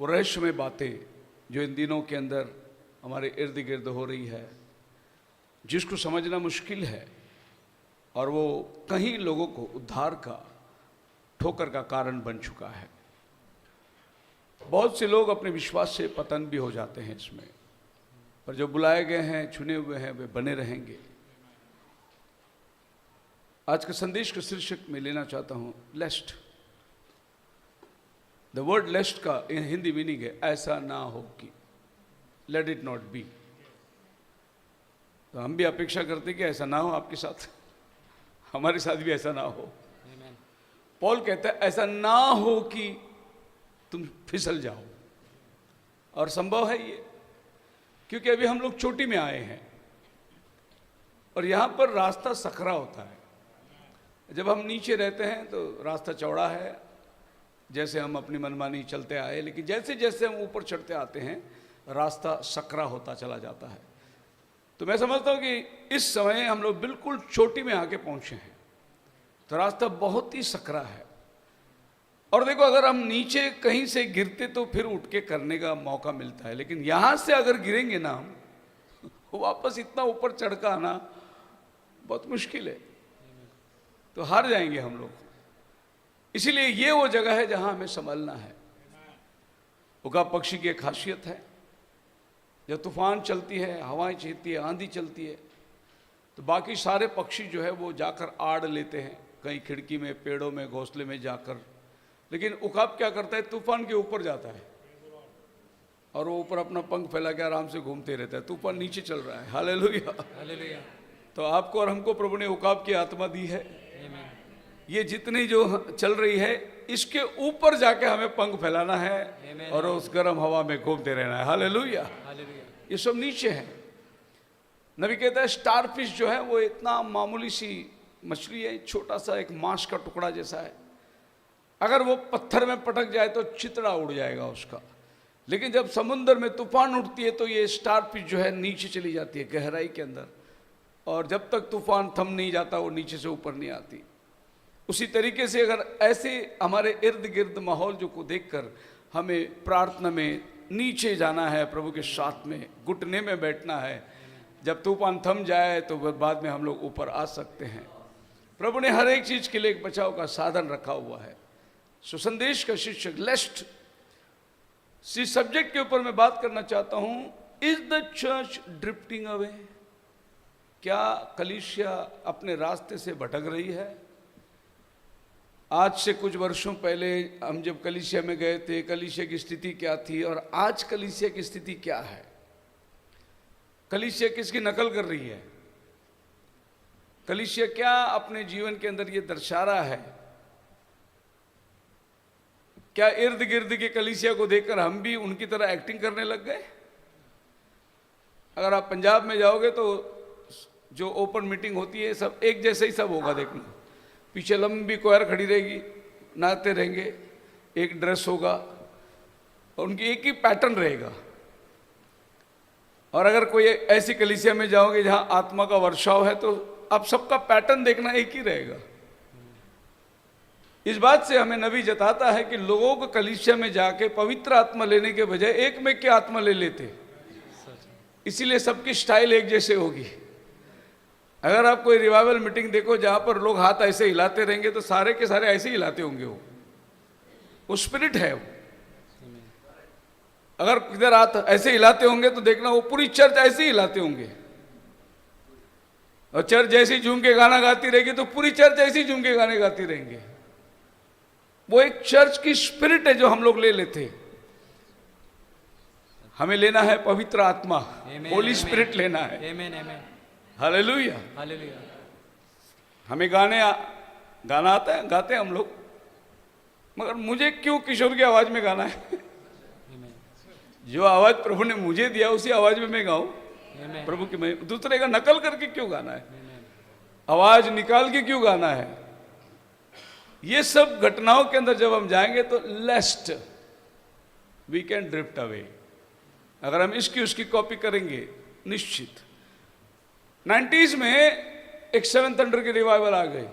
वो रहस्यमय बातें जो इन दिनों के अंदर हमारे इर्द गिर्द हो रही है, जिसको समझना मुश्किल है, और वो कहीं लोगों को उद्धार का ठोकर का कारण बन चुका है। बहुत से लोग अपने विश्वास से पतन भी हो जाते हैं इसमें, पर जो बुलाए गए हैं, चुने हुए हैं, वे बने रहेंगे। आज के संदेश के शीर्षक में लेना चाहता हूं लेस्ट। द वर्ड लेस्ट का हिंदी मीनिंग है ऐसा ना हो कि, लेट इट नॉट बी। तो हम भी अपेक्षा करते कि ऐसा ना हो आपके साथ, हमारे साथ भी ऐसा ना हो। पौल कहता है ऐसा ना हो कि तुम फिसल जाओ, और संभव है ये, क्योंकि अभी हम लोग चोटी में आए हैं और यहां पर रास्ता सकरा होता है। जब हम नीचे रहते हैं तो रास्ता चौड़ा है, जैसे हम अपनी मनमानी चलते आए, लेकिन जैसे जैसे हम ऊपर चढ़ते आते हैं रास्ता सकरा होता चला जाता है। तो मैं समझता हूं कि इस समय हम लोग बिल्कुल चोटी में आके पहुंचे हैं, तो रास्ता बहुत ही सकरा है। और देखो, अगर हम नीचे कहीं से गिरते तो फिर उठ के करने का मौका मिलता है, लेकिन यहां से अगर गिरेंगे ना हम, वापस इतना ऊपर चढ़ कर आना बहुत मुश्किल है, तो हार जाएंगे हम लोग। इसीलिए ये वो जगह है जहां हमें संभलना है। उकाब पक्षी की एक खासियत है, जब तूफान चलती है, हवाएं चलती है, आंधी चलती है, तो बाकी सारे पक्षी जो है वो जाकर आड़ लेते हैं, कहीं खिड़की में, पेड़ों में, घोंसले में जाकर। लेकिन उकाब क्या करता है, तूफान के ऊपर जाता है और वो ऊपर अपना पंख फैला के आराम से घूमते रहता है। तूफान नीचे चल रहा है। Hallelujah, hallelujah. तो आपको और हमको प्रभु ने उकाब की आत्मा दी है। ये जितनी जो चल रही है, इसके ऊपर जाके हमें पंख फैलाना है और उस गर्म हवा में घूमते रहना है। Hallelujah, hallelujah. ये सब नीचे है। नबी कहता है स्टारफिश जो है वो इतना मामूली सी मछली है, छोटा सा एक मांस का टुकड़ा जैसा है। अगर वो पत्थर में पटक जाए तो चितड़ा उड़ जाएगा उसका, लेकिन जब समुद्र में तूफान उठती है तो ये स्टारफिश जो है नीचे चली जाती है गहराई के अंदर, और जब तक तूफान थम नहीं जाता वो नीचे से ऊपर नहीं आती। उसी तरीके से अगर ऐसे हमारे इर्द गिर्द माहौल जो को देखकर हमें प्रार्थना में नीचे जाना है, प्रभु के साथ में घुटने में बैठना है, जब तूफान थम जाए तो बाद में हम लोग ऊपर आ सकते हैं। प्रभु ने हर एक चीज के लिए एक बचाव का साधन रखा हुआ है। सुसंदेश का शीर्षक लेस्ट। इस सब्जेक्ट के ऊपर मैं बात करना चाहता हूं, is the church drifting away? क्या कलीसिया अपने रास्ते से भटक रही है? आज से कुछ वर्षों पहले हम जब कलीसिया में गए थे, कलीसिया की स्थिति क्या थी और आज कलीसिया की स्थिति क्या है? कलीसिया किसकी नकल कर रही है? कलीसिया क्या अपने जीवन के अंदर ये दर्शा रहा है? क्या इर्द गिर्द के कलीसिया को देखकर हम भी उनकी तरह एक्टिंग करने लग गए? अगर आप पंजाब में जाओगे तो जो ओपन मीटिंग होती है सब एक जैसे ही सब होगा। देखना, पीछे लंबी कोयर खड़ी रहेगी, नाचते रहेंगे, एक ड्रेस होगा और उनकी एक ही पैटर्न रहेगा। और अगर कोई ऐसी कलीसिया में जाओगे जहां आत्मा का वर्षाव है तो अब सबका पैटर्न देखना एक ही रहेगा। इस बात से हमें नबी जताता है कि लोगों को कलीसिया में जाके पवित्र आत्मा लेने के बजाय एक में की आत्मा ले लेते, इसीलिए सबकी स्टाइल एक जैसे होगी। अगर आप कोई रिवाइवल मीटिंग देखो जहां पर लोग हाथ ऐसे हिलाते रहेंगे तो सारे के सारे ऐसे ही हिलाते होंगे। वो स्पिरिट है वो। अगर किधर हाथ ऐसे हिलाते होंगे तो देखना वो पूरी चर्च ऐसे ही हिलाते होंगे, और चर्च जैसे ही झूम के गाना गाती रहेगी तो पूरी चर्च ऐसे ही झूम के गाने गाती रहेंगे। वो एक चर्च की स्पिरिट है जो हम लोग ले लेते। हमें लेना है पवित्र आत्मा, होली स्पिरिट लेना है। Hallelujah, hallelujah. हमें गाना आता है, गाते हैं हम लोग, मगर मुझे क्यों किशोर की आवाज में गाना है? जो आवाज प्रभु ने मुझे दिया उसी आवाज में मैं गाऊं प्रभु की। मैं दूसरे का नकल करके क्यों गाना है? आवाज निकाल के क्यों गाना है? ये सब घटनाओं के अंदर जब हम जाएंगे तो लेस्ट वी कैन ड्रिफ्ट अवे। अगर हम इसकी उसकी कॉपी करेंगे निश्चित। 90s में एक सेवन थंडर की रिवाइवल आ गई,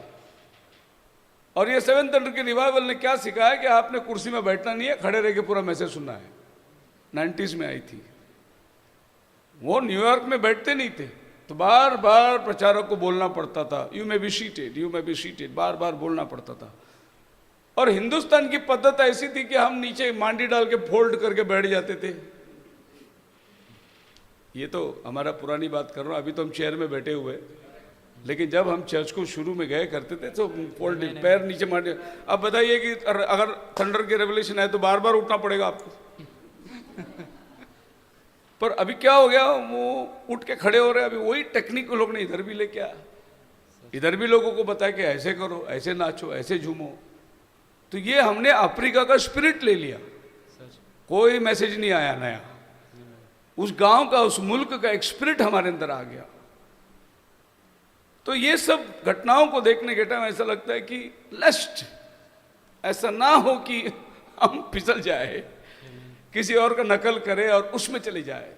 और ये सेवन थंडर की रिवाइवल ने क्या सिखाया कि आपने कुर्सी में बैठना नहीं है, खड़े रह के पूरा मैसेज सुनना है। 90s में आई थी। वो न्यूयॉर्क में बैठते नहीं थे, तो बार बार प्रचारक को बोलना पड़ता था, you may be seated, you may be seated, बार बार बोलना पड़ता था। और हिंदुस्तान की पद्धत ऐसी थी कि हम नीचे मांडी डाल के फोल्ड करके बैठ जाते थे। ये तो हमारा पुरानी बात कर रहा हूं, अभी तो हम चेयर में बैठे हुए, लेकिन जब हम चर्च को शुरू में गए करते थे तो फोल्ड, पैर नीचे मांडी। अब बताइए कि अगर थंडर के रेवलेशन है तो बार बार उठना पड़ेगा आपको। पर अभी क्या हो गया, वो उठ के खड़े हो रहे हैं। अभी वही टेक्निक लोग ने इधर भी लेके आया, इधर भी लोगों को बताया कि ऐसे करो, ऐसे नाचो, ऐसे झूमो। तो ये हमने अफ्रीका का स्पिरिट ले लिया, कोई मैसेज नहीं आया नया। उस गांव का, उस मुल्क का एक स्पिरिट हमारे अंदर आ गया। तो ये सब घटनाओं को देखने के टाइम ऐसा लगता है कि लेस्ट ऐसा ना हो कि हम फिसल जाए, किसी और का नकल करे और उसमें चले जाए।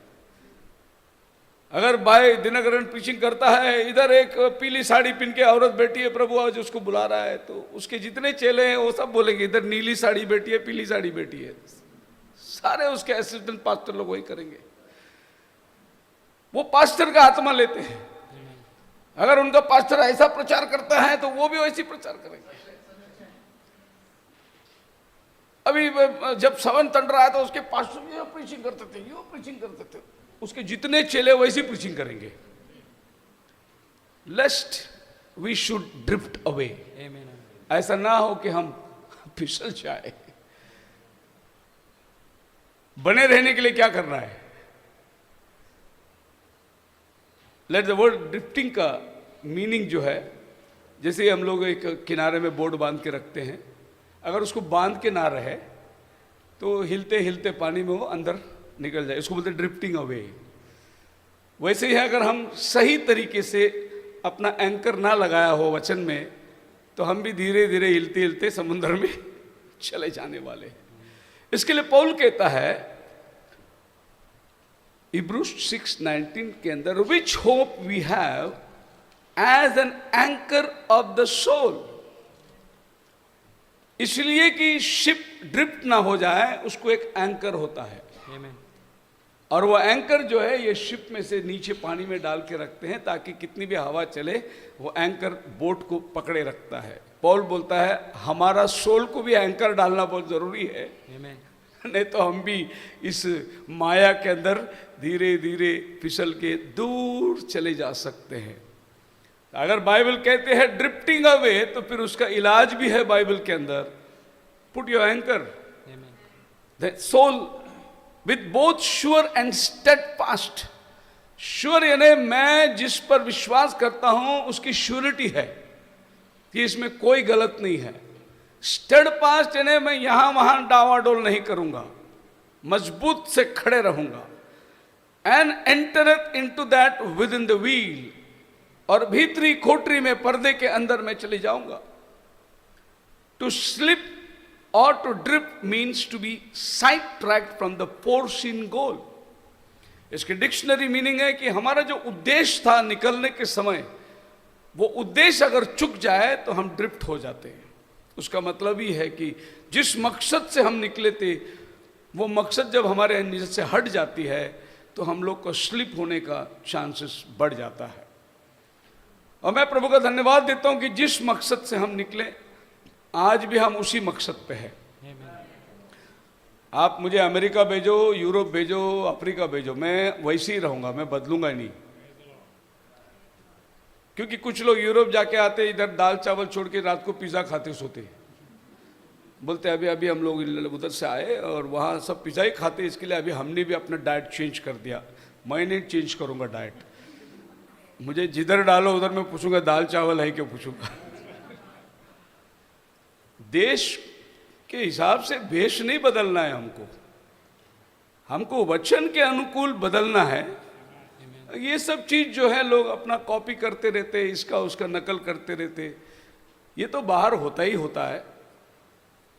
अगर भाई दिनकरन प्रीचिंग करता है, इधर एक पीली साड़ी पहन के औरत बैठी है, प्रभु आज उसको बुला रहा है, तो उसके जितने चेले हैं वो सब बोलेंगे इधर नीली साड़ी बैठी है, पीली साड़ी बैठी है। सारे उसके असिस्टेंट पास्टर लोग वही करेंगे। वो पास्टर का आत्मा लेते हैं। अगर उनका पास्टर ऐसा प्रचार करता है तो वो भी वैसी प्रचार करेंगे। अभी जब सेवन थंडर आया तो उसके पास्टर ये प्रीचिंग करते थे, ये प्रीचिंग करते थे, उसके जितने चेले वैसी प्रीचिंग करेंगे। लेस्ट वी शुड ड्रिफ्ट अवे, ऐसा ना हो कि हम फिसल जाए। बने रहने के लिए क्या करना है? लेट द वर्ड ड्रिफ्टिंग का मीनिंग जो है, जैसे हम लोग एक किनारे में बोर्ड बांध के रखते हैं, अगर उसको बांध के ना रहे तो हिलते हिलते पानी में वो अंदर निकल जाए, इसको बोलते ड्रिफ्टिंग अवे। वैसे ही अगर हम सही तरीके से अपना एंकर ना लगाया हो वचन में, तो हम भी धीरे धीरे हिलते हिलते समुद्र में चले जाने वाले। इसके लिए पौल कहता है Hebrews 6:19 के अंदर, which hope we have as an anchor of the soul. इसलिए कि शिप ड्रिफ्ट ना हो जाए, उसको एक एंकर होता है। Amen. और वो एंकर जो है ये शिप में से नीचे पानी में डाल के रखते हैं, ताकि कितनी भी हवा चले वो एंकर बोट को पकड़े रखता है। पौल बोलता है हमारा सोल को भी एंकर डालना बहुत जरूरी है। Amen. नहीं तो हम भी इस माया के अंदर धीरे धीरे फिसल के दूर चले जा सकते हैं। अगर बाइबल कहते हैं ड्रिफ्टिंग अवे, तो फिर उसका इलाज भी है बाइबल के अंदर, put your anchor the soul with both sure and steadfast. Sure यानी मैं जिस पर विश्वास करता हूं उसकी श्योरिटी है कि इसमें कोई गलत नहीं है। स्टेडफास्ट यानी मैं यहां वहां डावाडोल नहीं करूंगा, मजबूत से खड़े रहूंगा। And entereth into that within the veil, और भीतरी खोटरी में पर्दे के अंदर मैं चले जाऊंगा। टू स्लिप और to drift means to be sidetracked from the foreseen goal. इसकी डिक्शनरी मीनिंग है कि हमारा जो उद्देश्य था निकलने के समय, वो उद्देश्य अगर चुक जाए तो हम ड्रिफ्ट हो जाते हैं। उसका मतलब ही है कि जिस मकसद से हम निकले थे, वो मकसद जब हमारे निज से हट जाती है तो हम लोग को स्लिप होने का चांसेस बढ़ जाता है। और मैं प्रभु का धन्यवाद देता हूं कि जिस मकसद से हम निकले, आज भी हम उसी मकसद पे हैं। आप मुझे अमेरिका भेजो, यूरोप भेजो, अफ्रीका भेजो, मैं वैसे ही रहूंगा, मैं बदलूंगा नहीं। क्योंकि कुछ लोग यूरोप जाके आते, इधर दाल चावल छोड़ के रात को पिज़्ज़ा खाते सोते, बोलते अभी अभी हम लोग उधर से आए और वहाँ सब पिज़्ज़ा ही खाते, इसके लिए अभी हमने भी अपना डाइट चेंज कर दिया। मैं नहीं चेंज करूँगा डाइट, मुझे जिधर डालो उधर मैं पूछूंगा दाल चावल है क्यों पूछूंगा। देश के हिसाब से भेष नहीं बदलना है हमको, हमको वचन के अनुकूल बदलना है। ये सब चीज जो है लोग अपना कॉपी करते रहते, इसका उसका नकल करते रहते, ये तो बाहर होता ही होता है।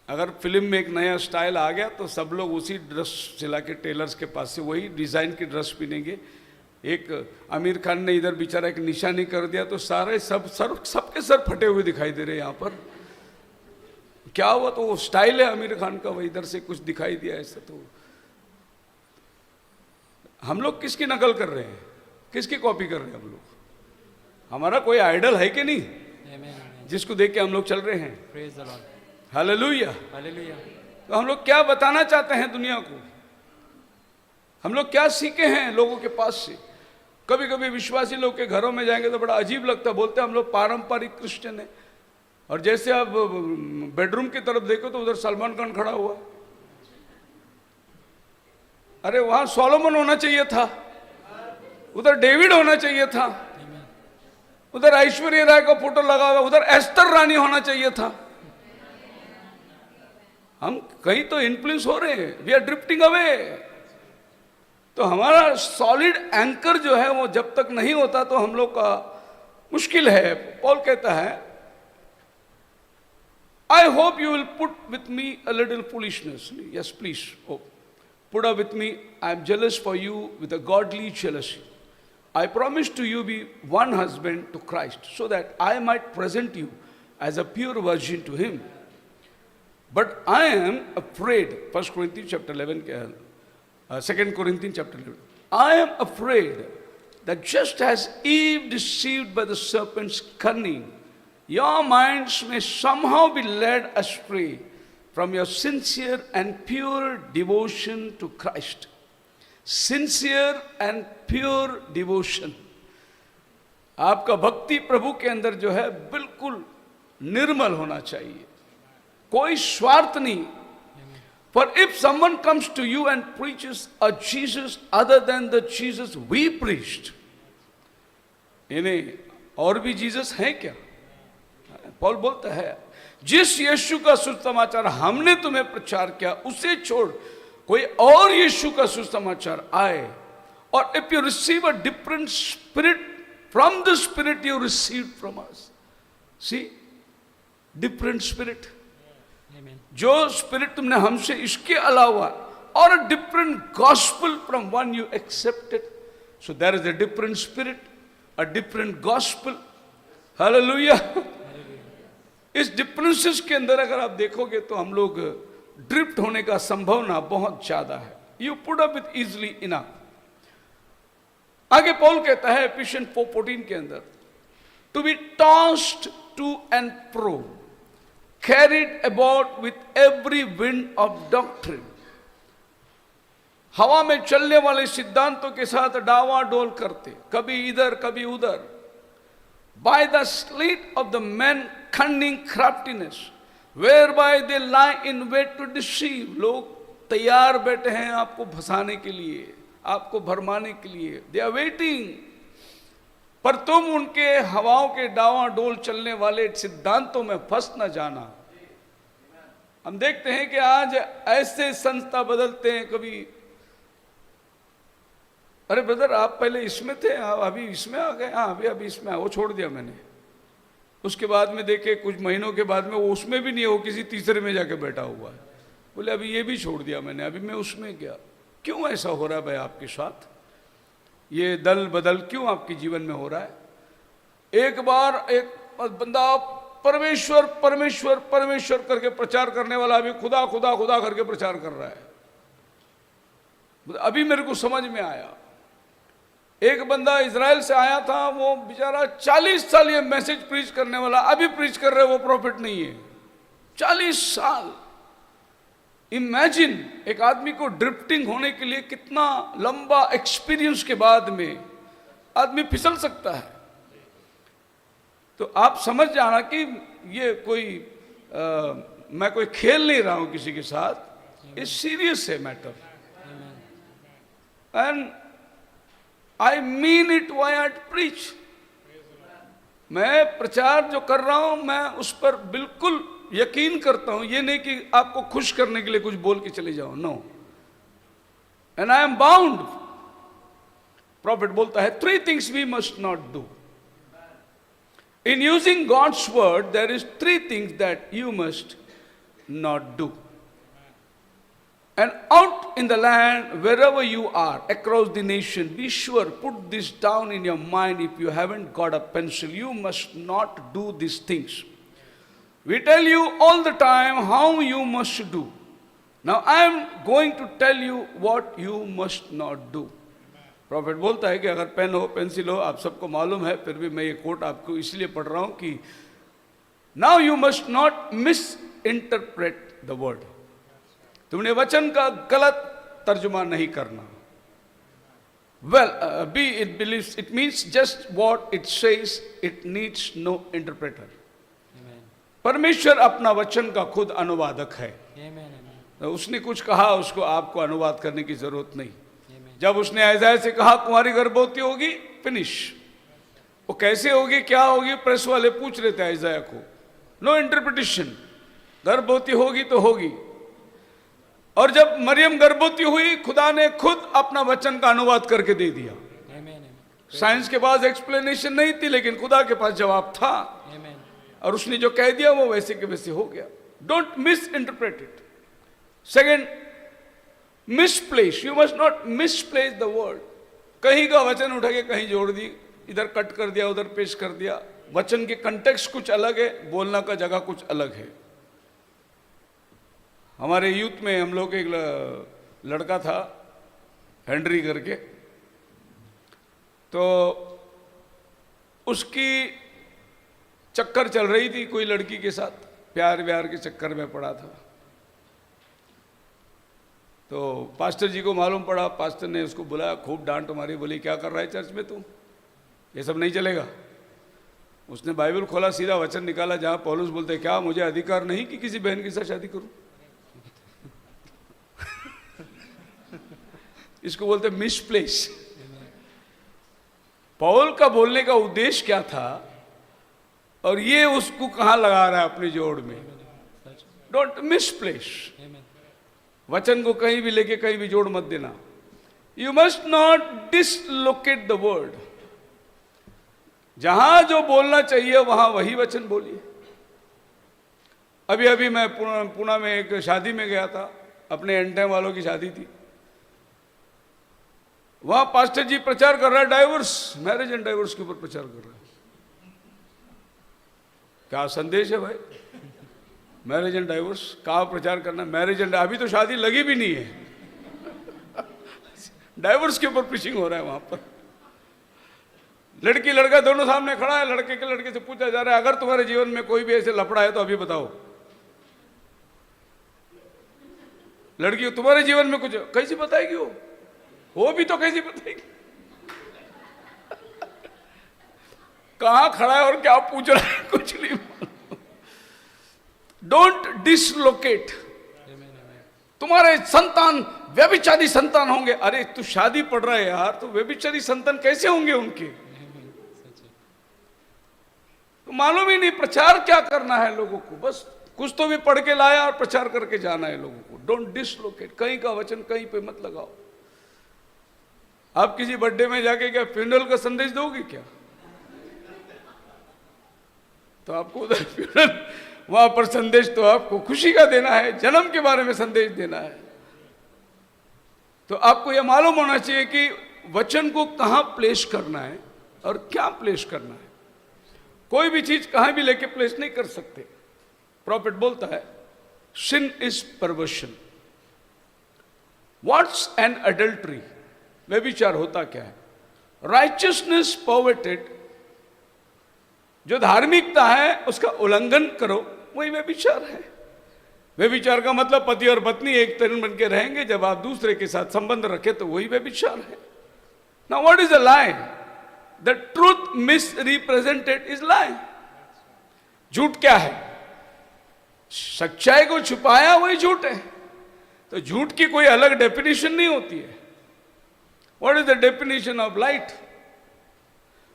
अगर फिल्म में एक नया स्टाइल आ गया तो सब लोग उसी ड्रेस सिला के टेलर्स के पास से वही डिजाइन की ड्रेस पहनेंगे। एक आमिर खान ने इधर बेचारा एक निशानी कर दिया तो सारे सबके सर फटे हुए दिखाई दे रहे हैं। यहाँ पर क्या हुआ? तो वो स्टाइल है आमिर खान का, वो इधर से कुछ दिखाई दिया ऐसा। तो हम लोग किसकी नकल कर रहे हैं, किसकी कॉपी कर रहे हैं हम लोग? हमारा कोई आइडल है कि नहीं जिसको देख के हम लोग चल रहे हैं? Praise the Lord, hallelujah. Hallelujah. तो हम लोग क्या बताना चाहते हैं दुनिया को? हम लोग क्या सीखे हैं लोगों के पास से? कभी कभी विश्वासी लोग के घरों में जाएंगे तो बड़ा अजीब लगता है, बोलते हैं हम लोग पारंपरिक क्रिश्चियन है। और जैसे आप बेडरूम की तरफ देखो तो उधर सलमान खान खड़ा हुआ। अरे वहां सोलोमन होना चाहिए था, उधर डेविड होना चाहिए था, उधर ऐश्वर्या राय का फोटो लगा हुआ, उधर एस्तर रानी होना चाहिए था। हम कहीं तो इन्फ्लुएंस हो रहे हैं, वी आर ड्रिफ्टिंग अवे। तो हमारा सॉलिड एंकर जो है वो जब तक नहीं होता तो हम लोग का मुश्किल है। पॉल कहता है, I hope you will put with me a little foolishness. Yes, please. Oh, put up with me. I am jealous for you with a godly jealousy. I promise to you be one husband to Christ, so that I might present you as a pure virgin to him. But I am afraid. 1 Corinthians chapter 11, 2 Corinthians chapter 11. I am afraid that just as Eve deceived by the serpent's cunning, your minds may somehow be led astray from your sincere and pure devotion to Christ. Sincere and pure devotion. आपका भक्ति प्रभु के अंदर जो है बिल्कुल निर्मल होना चाहिए, कोई स्वार्थ नहीं। For if someone comes to you and preaches a Jesus other than the Jesus we preached, इन्हें और भी जीसस है क्या? पॉल बोलता है, जिस यीशु का सुसमाचार हमने तुम्हें प्रचार किया उसे छोड़ कोई और यीशु का सुसमाचार आए, और if you receive a different spirit from the spirit you receive from us, see different spirit, जो स्पिरिट तुमने हमसे इसके अलावा, और a different gospel from one you accepted, so there is a different spirit, a different gospel. Hallelujah. इस differences के अंदर अगर आप देखोगे तो हम लोग ड्रिफ्ट होने का संभावना बहुत ज्यादा है। You put up with easily enough. आगे पॉल कहता है एफिशियंस 4:14 के अंदर, to be tossed to and fro, carried about with every wind of doctrine. हवा में चलने वाले सिद्धांतों के साथ डावाडोल करते, कभी इधर कभी उधर। By the sleight of the men cunning craftiness, whereby they lie in wait to deceive. लोग तैयार बैठे हैं आपको फंसाने के लिए, आपको भरमाने के लिए। They are waiting, पर तुम उनके हवाओं के डावाडोल चलने वाले सिद्धांतों में फंस न जाना। हम देखते हैं कि आज ऐसे संस्था बदलते हैं, कभी अरे ब्रदर आप पहले इसमें थे, अभी इसमें आ गए, हाँ अभी इसमें, वो छोड़ दिया मैंने। उसके बाद में देखे कुछ महीनों के बाद में वो उसमें भी नहीं है, वो किसी तीसरे में जाके बैठा हुआ है। बोले अभी ये भी छोड़ दिया मैंने, अभी मैं उसमें गया। क्यों ऐसा हो रहा है भाई आपके साथ? ये दल बदल क्यों आपके जीवन में हो रहा है? एक बार एक बंदा परमेश्वर परमेश्वर परमेश्वर करके प्रचार करने वाला अभी खुदा खुदा खुदा करके प्रचार कर रहा है। अभी मेरे को समझ में आया, एक बंदा इजराइल से आया था, वो बेचारा 40 साल ये मैसेज प्रीच करने वाला, अभी प्रीच कर रहे, वो प्रॉफिट नहीं है। 40 साल। इमेजिन एक आदमी को ड्रिफ्टिंग होने के लिए कितना लंबा एक्सपीरियंस के बाद में आदमी फिसल सकता है। तो आप समझ जाना कि ये कोई मैं कोई खेल नहीं रहा हूं किसी के साथ, ये सीरियस है matter. And I mean it why I preach. मैं प्रचार जो कर रहा हूं मैं उस पर बिल्कुल यकीन करता हूं, ये नहीं कि आपको खुश करने के लिए कुछ बोल के चले जाओ, no. And I am bound. Prophet बोलता है 3 things we must not do. In using God's word, there is 3 things that you must not do. And out in the land, wherever you are, across the nation, be sure, put this down in your mind if you haven't got a pencil. You must not do these things. We tell you all the time how you must do. Now I am going to tell you what you must not do. Profit बोलता है कि अगर pen हो pencil हो, आप सबको मालूम है, फिर भी मैं ये कोट आपको इसलिए पढ़ रहा हूं कि now you must not misinterpret the word. तुमने वचन का गलत तर्जुमा नहीं करना। Well be it believes it means just what it says, it needs no interpreter. परमेश्वर अपना वचन का खुद अनुवादक है। तो उसने कुछ कहा, उसको आपको अनुवाद करने की जरूरत नहीं। जब उसने यशायाह से कहा कुंवारी गर्भवती होगी, फिनिश। वो कैसे होगी, क्या होगी, प्रेस वाले पूछ रहे थे यशायाह को, नो इंटरप्रिटेशन, गर्भवती होगी तो होगी। और जब मरियम गर्भवती हुई, खुदा ने खुद अपना वचन का अनुवाद करके दे दिया। साइंस के पास एक्सप्लेनेशन नहीं थी, लेकिन खुदा के पास जवाब था, और उसने जो कह दिया वो वैसे के वैसे हो गया। Don't miss interpret it. Second, misplace, you must not misplace the word. कहीं का वचन उठा के कहीं जोड़ दी, इधर कट कर दिया, उधर पेश कर दिया। वचन के कंटेक्स्ट कुछ अलग है, बोलना का जगह कुछ अलग है। हमारे यूथ में हम लोग एक लड़का था हेनरी करके, तो उसकी चक्कर चल रही थी कोई लड़की के साथ, प्यार व्यार के चक्कर में पड़ा था। तो पास्टर जी को मालूम पड़ा, पास्टर ने उसको बुलाया, खूब डांट मारी, बोली क्या कर रहा है चर्च में तू, ये सब नहीं चलेगा। उसने बाइबल खोला, सीधा वचन निकाला जहां पौलुस बोलते क्या मुझे अधिकार नहीं कि किसी बहन के साथ शादी करूं। इसको बोलते मिसप्लेस। पौल का बोलने का उद्देश्य क्या था, और ये उसको कहां लगा रहा है अपनी जोड़ में। Don't misplace. वचन को कहीं भी लेके कहीं भी जोड़ मत देना। You must not dislocate the word. जहां जो बोलना चाहिए वहां वही वचन बोलिए। अभी अभी मैं पुणे में एक शादी में गया था, अपने एंड टाइम वालों की शादी थी। वहां पास्टर जी प्रचार कर रहा है डाइवोर्स, मैरिज एंड डाइवोर्स के ऊपर प्रचार कर रहा है। क्या संदेश है भाई, मैरिज एंड डाइवोर्स कहाँ प्रचार करना। मैरिज एंड, अभी तो शादी लगी भी नहीं है, डाइवोर्स के ऊपर प्रीचिंग हो रहा है वहां पर। लड़की लड़का दोनों सामने खड़ा है, लड़के के लड़के से पूछा जा रहा है अगर तुम्हारे जीवन में कोई भी ऐसे लफड़ा है तो अभी बताओ। लड़की तुम्हारे जीवन में कुछ कैसी बताएगी, वो भी तो कैसी बताएगी। कहां खड़ा है और क्या पूछ रहा है कुछ नहीं। Don't dislocate. तुम्हारे संतान व्यभिचारी संतान होंगे। अरे तू शादी पढ़ रहा है यार, तो व्यभिचारी संतान कैसे होंगे उनके, तो मालूम ही नहीं प्रचार क्या करना है लोगों को। बस कुछ तो भी पढ़ के लाया और प्रचार करके जाना है लोगों को। Don't dislocate. कहीं का वचन कहीं पे मत लगाओ। आप किसी बर्थडे में जाके क्या फ्यूनरल का संदेश दोगे क्या, तो आपको उधर फ्यूनरल, वहां पर संदेश तो आपको खुशी का देना है, जन्म के बारे में संदेश देना है। तो आपको यह मालूम होना चाहिए कि वचन को कहां प्लेस करना है और क्या प्लेस करना है। कोई भी चीज कहां भी लेके प्लेस नहीं कर सकते। प्रॉफिट बोलता है सिन इज परवर्शन। व्हाट्स एन अडल्ट्री, व्यभिचार होता क्या है। राइचियसनेस परवर्टेड, जो धार्मिकता है उसका उल्लंघन करो, वही व्यभिचार है। व्यभिचार का मतलब पति और पत्नी एक तन बन के रहेंगे, जब आप दूसरे के साथ संबंध रखें तो वही व्यभिचार है। Now what is a lie, the truth miss represented is लाई। झूठ क्या है, सच्चाई को छुपाया वही झूठ है। तो झूठ की कोई अलग डेफिनेशन नहीं होती है। What is the definition of light,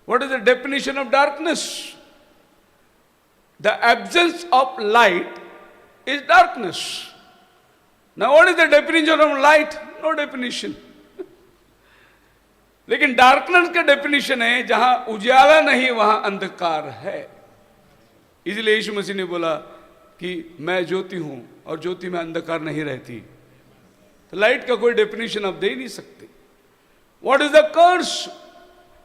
what is the definition of darkness. The absence of light is darkness. Now what is the definition of light? No definition. लेकिन डार्कनेस का डेफिनेशन है जहां उजाला नहीं वहां अंधकार है। इसलिए यीशु मसीह ने बोला कि मैं ज्योति हूं और ज्योति में अंधकार नहीं रहती। तो लाइट का कोई डेफिनेशन आप दे ही नहीं सकते। What is the curse?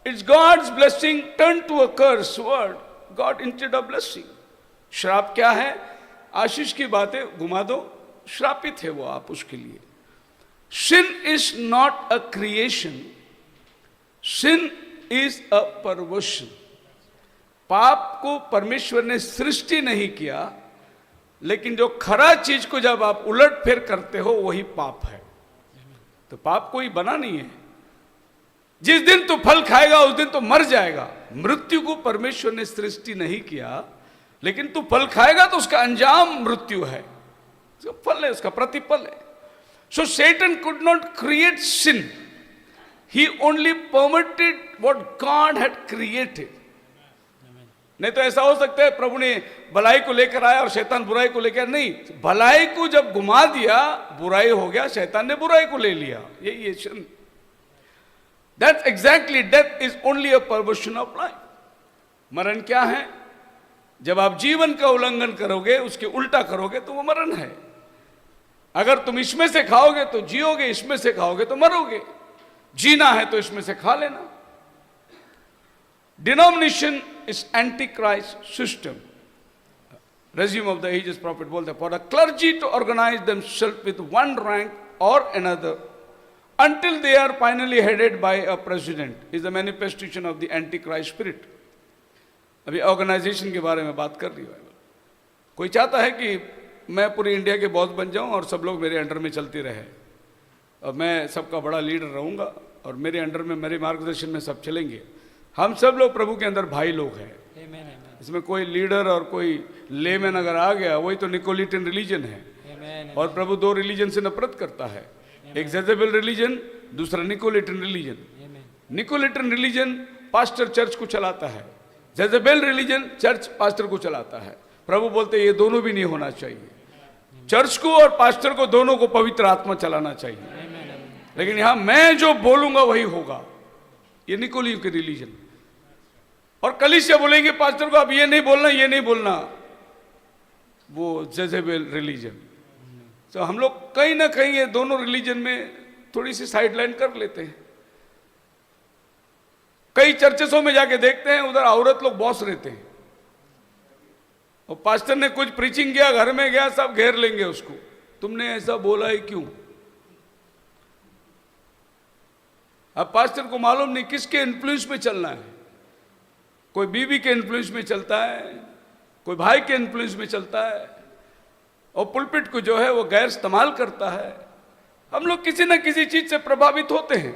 It's God's blessing turned to a curse word. God instead of blessing. श्राप क्या है, आशीष की बातें घुमा दो, श्रापित है वो आप उसके लिए। Sin is not a creation, sin is a perversion. पाप को परमेश्वर ने सृष्टि नहीं किया, लेकिन जो खरा चीज को जब आप उलट फेर करते हो वही पाप है। तो पाप कोई बना नहीं है। जिस दिन तू फल खाएगा उस दिन तो मर जाएगा। मृत्यु को परमेश्वर ने सृष्टि नहीं किया, लेकिन तू फल खाएगा तो उसका अंजाम मृत्यु है, उसका फल है, उसका प्रतिफल है। सो Satan could not create sin. He only permitted what God had created. नहीं तो ऐसा हो सकता है प्रभु ने भलाई को लेकर आया और शैतान बुराई को लेकर, नहीं, भलाई को जब घुमा दिया बुराई हो गया, शैतान ने बुराई को ले लिया। यही है sin. That's exactly, death is only a perversion of life. मरण क्या है? जब आप जीवन का उल्लंघन करोगे, उसके उल्टा करोगे तो वो मरण है। अगर तुम इसमें से खाओगे तो जियोगे, इसमें से खाओगे तो मरोगे। जीना है तो इसमें से खा लेना। Denomination is antichrist system. Resume of the ages prophet बोलते हैं, for a clergy to organise themselves with one rank और another until they are finally headed by a president is the manifestation of the antichrist spirit. अभी organisation के बारे में बात कर रही है। कोई चाहता है कि मैं पूरी इंडिया के बॉस बन जाऊं और सब लोग मेरे अंडर में चलते रहे और मैं सबका बड़ा लीडर रहूंगा और मेरे अंडर में, मेरे मार्गदर्शन में सब चलेंगे। हम सब लोग प्रभु के अंदर भाई लोग हैं। इसमें कोई लीडर और कोई लेमैन अगर आ गया, वही तो निकोलिटन रिलीजन है। और प्रभु दो रिलीजन से नफरत करता है, एक जेजेबेल रिलीजन, दूसरा निकोलिटन रिलीजन। निकोलिटन रिलीजन पास्टर चर्च को चलाता है, जेजेबेल रिलीजन चर्च पास्टर को चलाता है। प्रभु बोलते ये दोनों भी नहीं होना चाहिए। चर्च को और पास्टर को दोनों को पवित्र आत्मा चलाना चाहिए, लेकिन यहां मैं जो बोलूंगा वही होगा। ये निकोलियो के रिलीजन। और कलीसिया बोलेंगे पास्टर को अब ये नहीं बोलना, ये नहीं बोलना, वो जेजेबेल रिलीजन। तो हम लोग कहीं ना कहीं ये दोनों रिलीजन में थोड़ी सी साइडलाइन कर लेते हैं। कई चर्चेसों में जाके देखते हैं, उधर औरत लोग बॉस रहते हैं और पास्टर ने कुछ प्रीचिंग किया, घर में गया, सब घेर लेंगे उसको, तुमने ऐसा बोला है क्यों? अब पास्टर को मालूम नहीं किसके इन्फ्लुएंस में चलना है। कोई बीवी के इन्फ्लुएंस में चलता है, कोई भाई के इन्फ्लुएंस में चलता है, और पुलपिट को जो है वो गैर इस्तेमाल करता है। हम लोग किसी ना किसी चीज से प्रभावित होते हैं।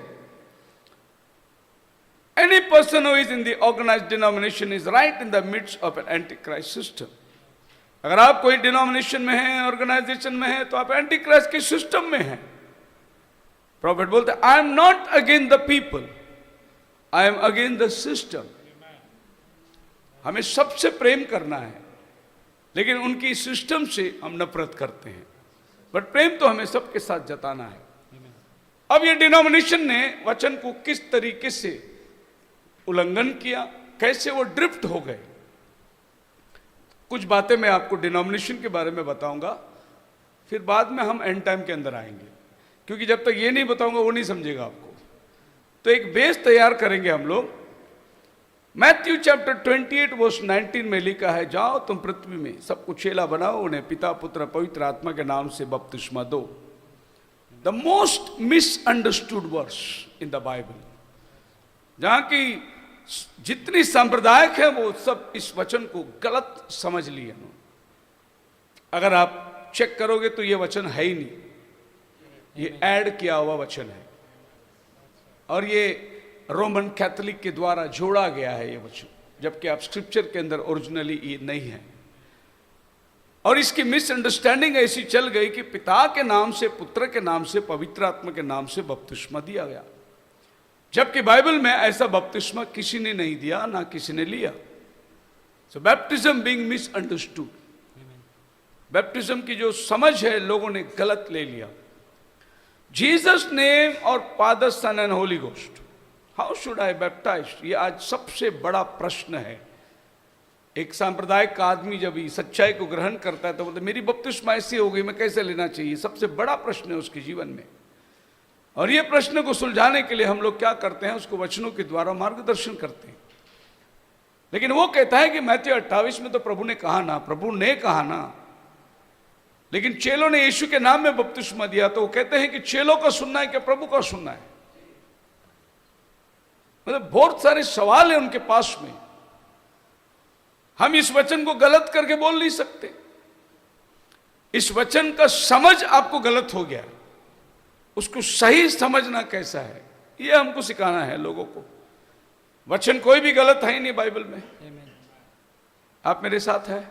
Any person who is in the organized denomination is right in the midst of an antichrist system. अगर आप कोई डिनोमिनेशन में हैं, ऑर्गेनाइजेशन में हैं, तो आप एंटी क्राइस्ट के सिस्टम में हैं। प्रॉफिट बोलते हैं, I am not against the people, I am against the system. हमें सबसे प्रेम करना है, लेकिन उनकी सिस्टम से हम नफरत करते हैं। बट प्रेम तो हमें सबके साथ जताना है। अब ये डिनोमिनेशन ने वचन को किस तरीके से उल्लंघन किया, कैसे वो ड्रिफ्ट हो गए, कुछ बातें मैं आपको डिनोमिनेशन के बारे में बताऊंगा। फिर बाद में हम एंड टाइम के अंदर आएंगे, क्योंकि जब तक ये नहीं बताऊंगा वो नहीं समझेगा आपको। तो एक बेस तैयार करेंगे हम लोग। मैथ्यू चैप्टर 28 वर्स 19 में लिखा है, जाओ तुम पृथ्वी में सबको चेला बनाओ, उन्हें पिता पुत्र पवित्र आत्मा के नाम से बपतिस्मा दो। The most misunderstood verse in the Bible, जहां की जितनी सांप्रदायिक है वो सब इस वचन को गलत समझ लिए। अगर आप चेक करोगे तो ये वचन है ही नहीं, ये ऐड किया हुआ वचन है, और ये रोमन कैथोलिक के द्वारा जोड़ा गया है ये वचन, जबकि आप स्क्रिप्चर के अंदर ओरिजिनली ये नहीं है। और इसकी मिसअंडरस्टैंडिंग ऐसी चल गई कि पिता के नाम से, पुत्र के नाम से, पवित्र आत्मा के नाम से बपतिस्मा दिया गया, जबकि बाइबल में ऐसा बपतिस्मा किसी ने नहीं दिया, ना किसी ने लिया। So baptism being misunderstood, baptism की जो समझ है लोगों ने गलत ले लिया। जीसस नेम और father son and holy ghost, how should I baptise, ये आज सबसे बड़ा प्रश्न है। एक सांप्रदायिक आदमी जब सच्चाई को ग्रहण करता है तो बोलते मेरी बपतिस्मा ऐसी हो गई, मैं कैसे लेना चाहिए, सबसे बड़ा प्रश्न है उसके जीवन में। और ये प्रश्न को सुलझाने के लिए हम लोग क्या करते हैं, उसको वचनों के द्वारा मार्गदर्शन करते हैं। लेकिन वो कहता है कि मैथ्यू 28 में तो प्रभु ने कहा ना, प्रभु ने कहा ना, लेकिन चेलों ने यीशु के नाम में बपतिस्मा दिया। तो वो कहते हैं कि चेलों का सुनना है कि प्रभु का सुनना है। मतलब बहुत सारे सवाल हैं उनके पास में। हम इस वचन को गलत करके बोल नहीं सकते। इस वचन का समझ आपको गलत हो गया, उसको सही समझना कैसा है ये हमको सिखाना है लोगों को। वचन कोई भी गलत है ही नहीं बाइबल में। आप मेरे साथ हैं?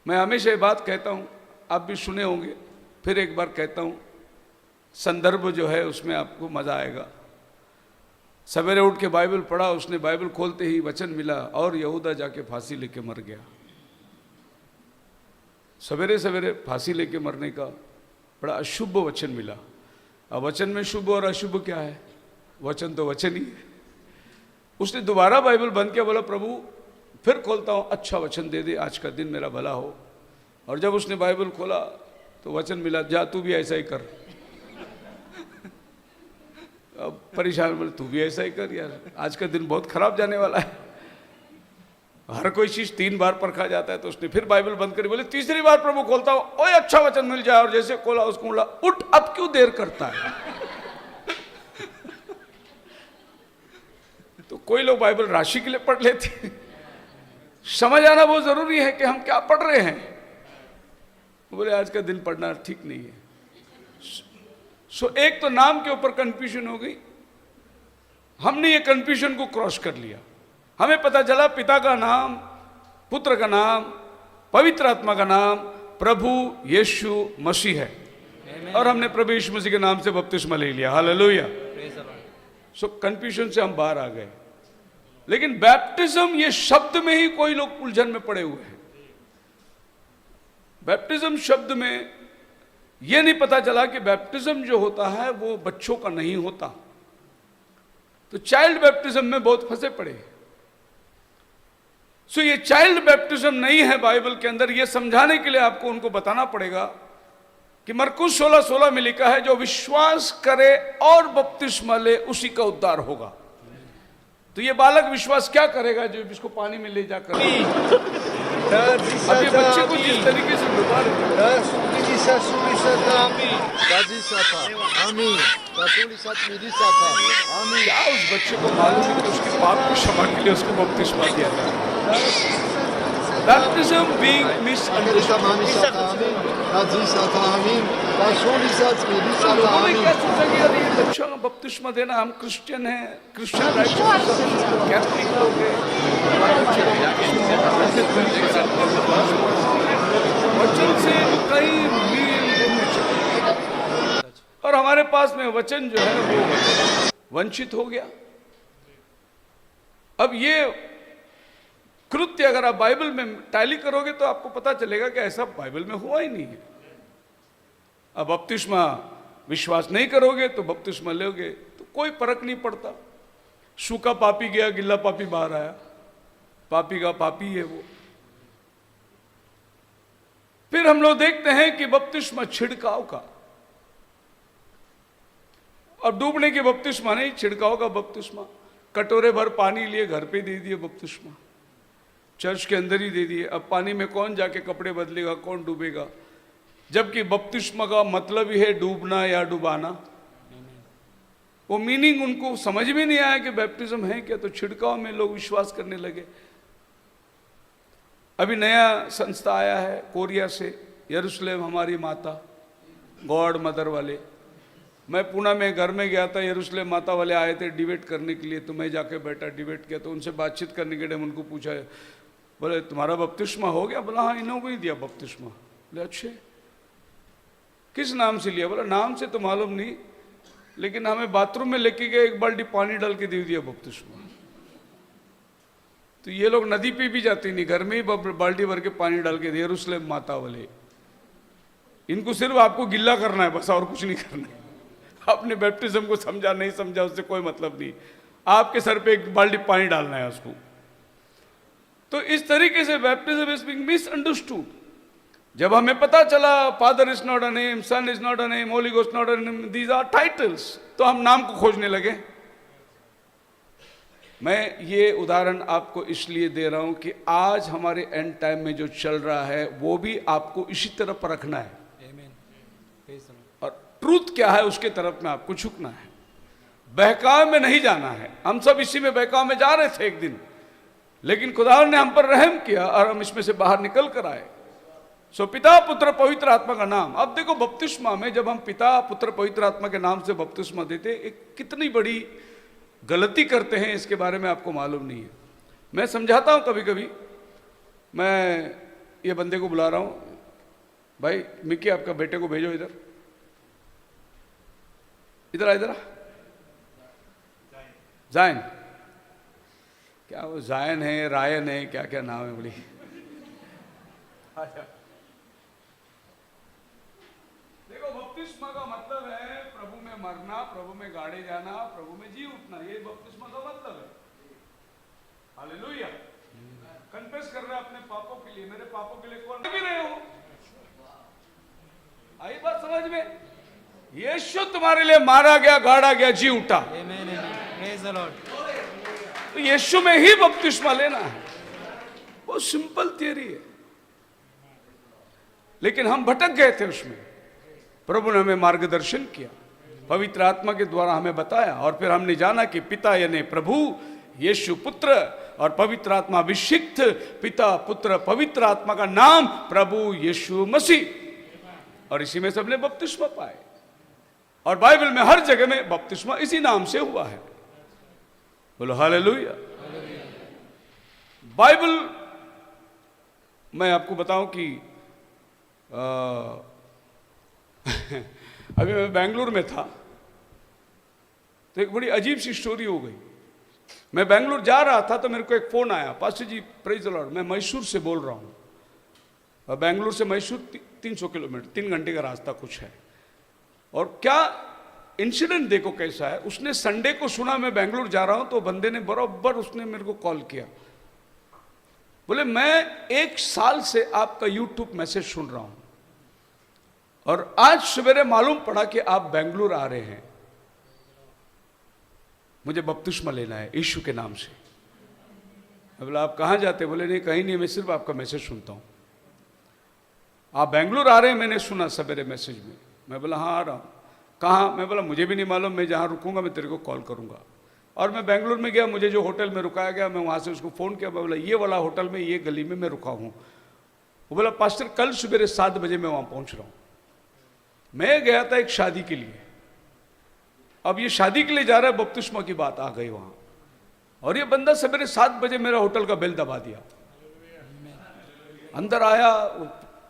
मैं हमेशा ये बात कहता हूं, आप भी सुने होंगे, फिर एक बार कहता हूं, संदर्भ जो है उसमें आपको मजा आएगा। सवेरे उठ के बाइबल पढ़ा, उसने बाइबल खोलते ही वचन मिला और यहूदा जाके फांसी लेके मर गया। सवेरे सवेरे फांसी लेके मरने का बड़ा अशुभ वचन मिला। अब वचन में शुभ और अशुभ क्या है? वचन तो वचन ही है। उसने दोबारा बाइबल बंद किया, बोला प्रभु फिर खोलता हूं, अच्छा वचन दे दे, आज का दिन मेरा भला हो। और जब उसने बाइबल खोला तो वचन मिला, जा तू भी ऐसा ही कर। अब परेशान, बोले तू भी ऐसा ही कर यार, आज का दिन बहुत खराब जाने वाला है। हर कोई चीज 3 बार परखा जाता है। तो उसने फिर बाइबल बंद करी, बोले तीसरी बार प्रभु खोलता हूं, ओए अच्छा वचन मिल जाए। और जैसे खोला उसको बोला, उठ अब क्यों देर करता है। तो कोई लोग बाइबल राशि के लिए पढ़ लेते हैं। समझ आना बहुत जरूरी है कि हम क्या पढ़ रहे हैं। बोले आज का दिन पढ़ना ठीक नहीं है। एक तो नाम के ऊपर कंफ्यूजन हो गई, हमने ये कंफ्यूजन को क्रॉस कर लिया। हमें पता चला पिता का नाम, पुत्र का नाम, पवित्र आत्मा का नाम प्रभु यीशु मसीह है, और हमने प्रभु यीशु मसीह के नाम से बपतिस्मा ले लिया। हालेलुया। कंफ्यूजन से हम बाहर आ गए। लेकिन बैप्टिज्म ये शब्द में ही कोई लोग उलझन में पड़े हुए हैं। बैप्टिज्म शब्द में यह नहीं पता चला कि बैप्टिज्म जो होता है वो बच्चों का नहीं होता। तो चाइल्ड बैप्टिज्म में बहुत फंसे पड़े। ये चाइल्ड बैप्टिज्म नहीं है बाइबल के अंदर। यह समझाने के लिए आपको उनको बताना पड़ेगा कि मरकुस 16:16 में लिखा है, जो विश्वास करे और बपतिस्मा ले उसी का उद्धार होगा। तो ये बालक विश्वास क्या करेगा जो इसको पानी में ले जाकर, अब ये बच्चे को जिस तरीके से डुबा रहे क्या उस बच्चे को मालूम है कि उसके पाप की क्षमा के लिए उसको बपतिस्मा दिया जाए। Baptism being misunderstood. बच्चों का बपतिस्मा देना, हम क्रिश्चियन हैं, क्रिश्चियन कैथोलिक लोग हैं, वचन से कई मील दूर, और हमारे पास में वचन जो है वो वंचित हो गया। अब ये कृत्य अगर आप बाइबल में टैली करोगे तो आपको पता चलेगा कि ऐसा बाइबल में हुआ ही नहीं है। अब बपतिस्मा विश्वास नहीं करोगे तो बपतिस्मा लोगे तो कोई फर्क नहीं पड़ता। सूखा पापी गया, गिल्ला पापी बाहर आया, पापी का पापी है वो। फिर हम लोग देखते हैं कि बपतिस्मा छिड़काव का, और डूबने की बपतिस्मा नहीं, छिड़काव का बपतिस्मा। कटोरे भर पानी लिए घर पे दे दिए बपतिस्मा, चर्च के अंदर ही दे दिए। अब पानी में कौन जाके कपड़े बदलेगा, कौन डूबेगा? जबकि बपतिस्मा का मतलब ही है डूबना या डुबाना। वो मीनिंग उनको समझ में नहीं आया कि बैप्टिज्म है क्या, तो छिड़काव में लोग विश्वास करने लगे। अभी नया संस्था आया है कोरिया से, यरूशलेम हमारी माता, गॉड मदर वाले। मैं पुणे में घर में गया था, यरूशलेम माता वाले आए थे डिबेट करने के लिए, तो मैं जाके बैठा डिबेट किया। तो उनसे बातचीत करने के टाइम उनको पूछा, बोले तुम्हारा बपतिस्मा हो गया? बोला हाँ, इन्होंने ही दिया बपतिस्मा। बोले अच्छे, किस नाम से लिया? बोला नाम से तो मालूम नहीं, लेकिन हमें बाथरूम में लेके गए, एक बाल्टी पानी डाल के दे दिया बपतिस्मा। तो ये लोग नदी पे भी जाते नहीं, घर में ही बाल्टी भर के पानी डाल के दिया। यरूशलेम माता वाले, इनको सिर्फ आपको गिल्ला करना है बस, और कुछ नहीं करना है। आपने बैप्टिज्म को समझा नहीं समझा उससे कोई मतलब नहीं, आपके सर पे एक बाल्टी पानी डालना है उसको। तो इस तरीके से बैप्टिज्म इज बीइंग मिसअंडरस्टूड। जब हमें पता चला father is not a name, son is not a name, holy ghost not a name, these are titles, तो हम नाम को खोजने लगे। मैं ये उदाहरण आपको इसलिए दे रहा हूं कि आज हमारे एंड टाइम में जो चल रहा है वो भी आपको इसी तरफ रखना है, और ट्रूथ क्या है उसके तरफ में आपको झुकना है। बहकावे में नहीं जाना है। हम सब इसी में बहकावे में जा रहे थे एक दिन, लेकिन खुदा ने हम पर रहम किया और हम इसमें से बाहर निकल कर आए। सो पिता पुत्र पवित्र आत्मा का नाम। अब देखो बपतिस्मा में जब हम पिता पुत्र पवित्र आत्मा के नाम से बपतिस्मा देते, एक कितनी बड़ी गलती करते हैं इसके बारे में आपको मालूम नहीं है। मैं समझाता हूं कभी कभी। मैं ये बंदे को बुला रहा हूं, भाई मिक्की आपका बेटे को भेजो इधर, इधर आ, इधर आ। जायन, क्या वो जायन है, रायन है, क्या क्या नाम है बोली। देखो बपतिस्मा का मतलब है प्रभु में मरना, प्रभु में गाड़े जाना, प्रभु में जी उठना, ये बपतिस्मा का मतलब है। हालेलुया। कन्फेस कर रहे हैं अपने पापों के लिए, मेरे पापों के लिए कौन भी रहे हो। आई बात समझ में? यीशु तुम्हारे लिए मारा गया, गाड़ा गया, जी उठा। तो यीशु में ही बपतिस्मा लेना है। बहुत सिंपल थियरी है, लेकिन हम भटक गए थे उसमें। प्रभु ने हमें मार्गदर्शन किया, पवित्र आत्मा के द्वारा हमें बताया, और फिर हमने जाना कि पिता यानी प्रभु, यीशु पुत्र और पवित्र आत्मा अभिषिक्त, पिता पुत्र पवित्र आत्मा का नाम प्रभु यीशु मसीह, और इसी में सबने बपतिस्मा पाए। और बाइबल में हर जगह में बपतिस्मा इसी नाम से हुआ है। बोलो हालेलुया। बाइबल मैं आपको बताऊं कि अभी मैं बेंगलुरु में था तो एक बड़ी अजीब सी स्टोरी हो गई। मैं बेंगलुरु जा रहा था तो मेरे को एक फोन आया, pastor ji praise the lord, मैं मैसूर से बोल रहा हूँ। बेंगलुरु से मैसूर 300 किलोमीटर, 3 घंटे का रास्ता कुछ है। और क्या इंसिडेंट देखो कैसा है। उसने संडे को सुना मैं बेंगलुरु जा रहा हूं, तो बंदे ने बराबर उसने मेरे को कॉल किया, बोले मैं 1 साल से आपका यूट्यूब मैसेज सुन रहा हूं और आज सवेरे मालूम पड़ा कि आप बेंगलुरु आ रहे हैं, मुझे बपतिस्मा लेना है यीशु के नाम से। मैं बोला आप कहाँ जाते? बोले नहीं कहीं नहीं, मैं सिर्फ आपका मैसेज सुनता हूँ। आप बेंगलुरु आ रहे हैं मैंने सुना सवेरे मैसेज में। मैं बोला हाँ आ रहा हूँ। कहाँ? मैं बोला मुझे भी नहीं मालूम, मैं जहाँ रुकूंगा मैं तेरे को कॉल करूँगा। और मैं बेंगलुरु में गया, मुझे जो होटल में रुकाया गया मैं वहाँ से उसको फ़ोन किया। मैं बोला ये वाला होटल में ये गली में मैं रुका हूँ। वो बोला पास्टर कल सवेरे 7 बजे मैं वहाँ पहुँच रहा हूँ। मैं गया था एक शादी के लिए, अब ये शादी के लिए जा रहा है, बपतिस्मा की बात आ गई वहाँ, और ये बंदा सवेरे 7 बजे मेरा होटल का बेल दबा दिया। अंदर आया,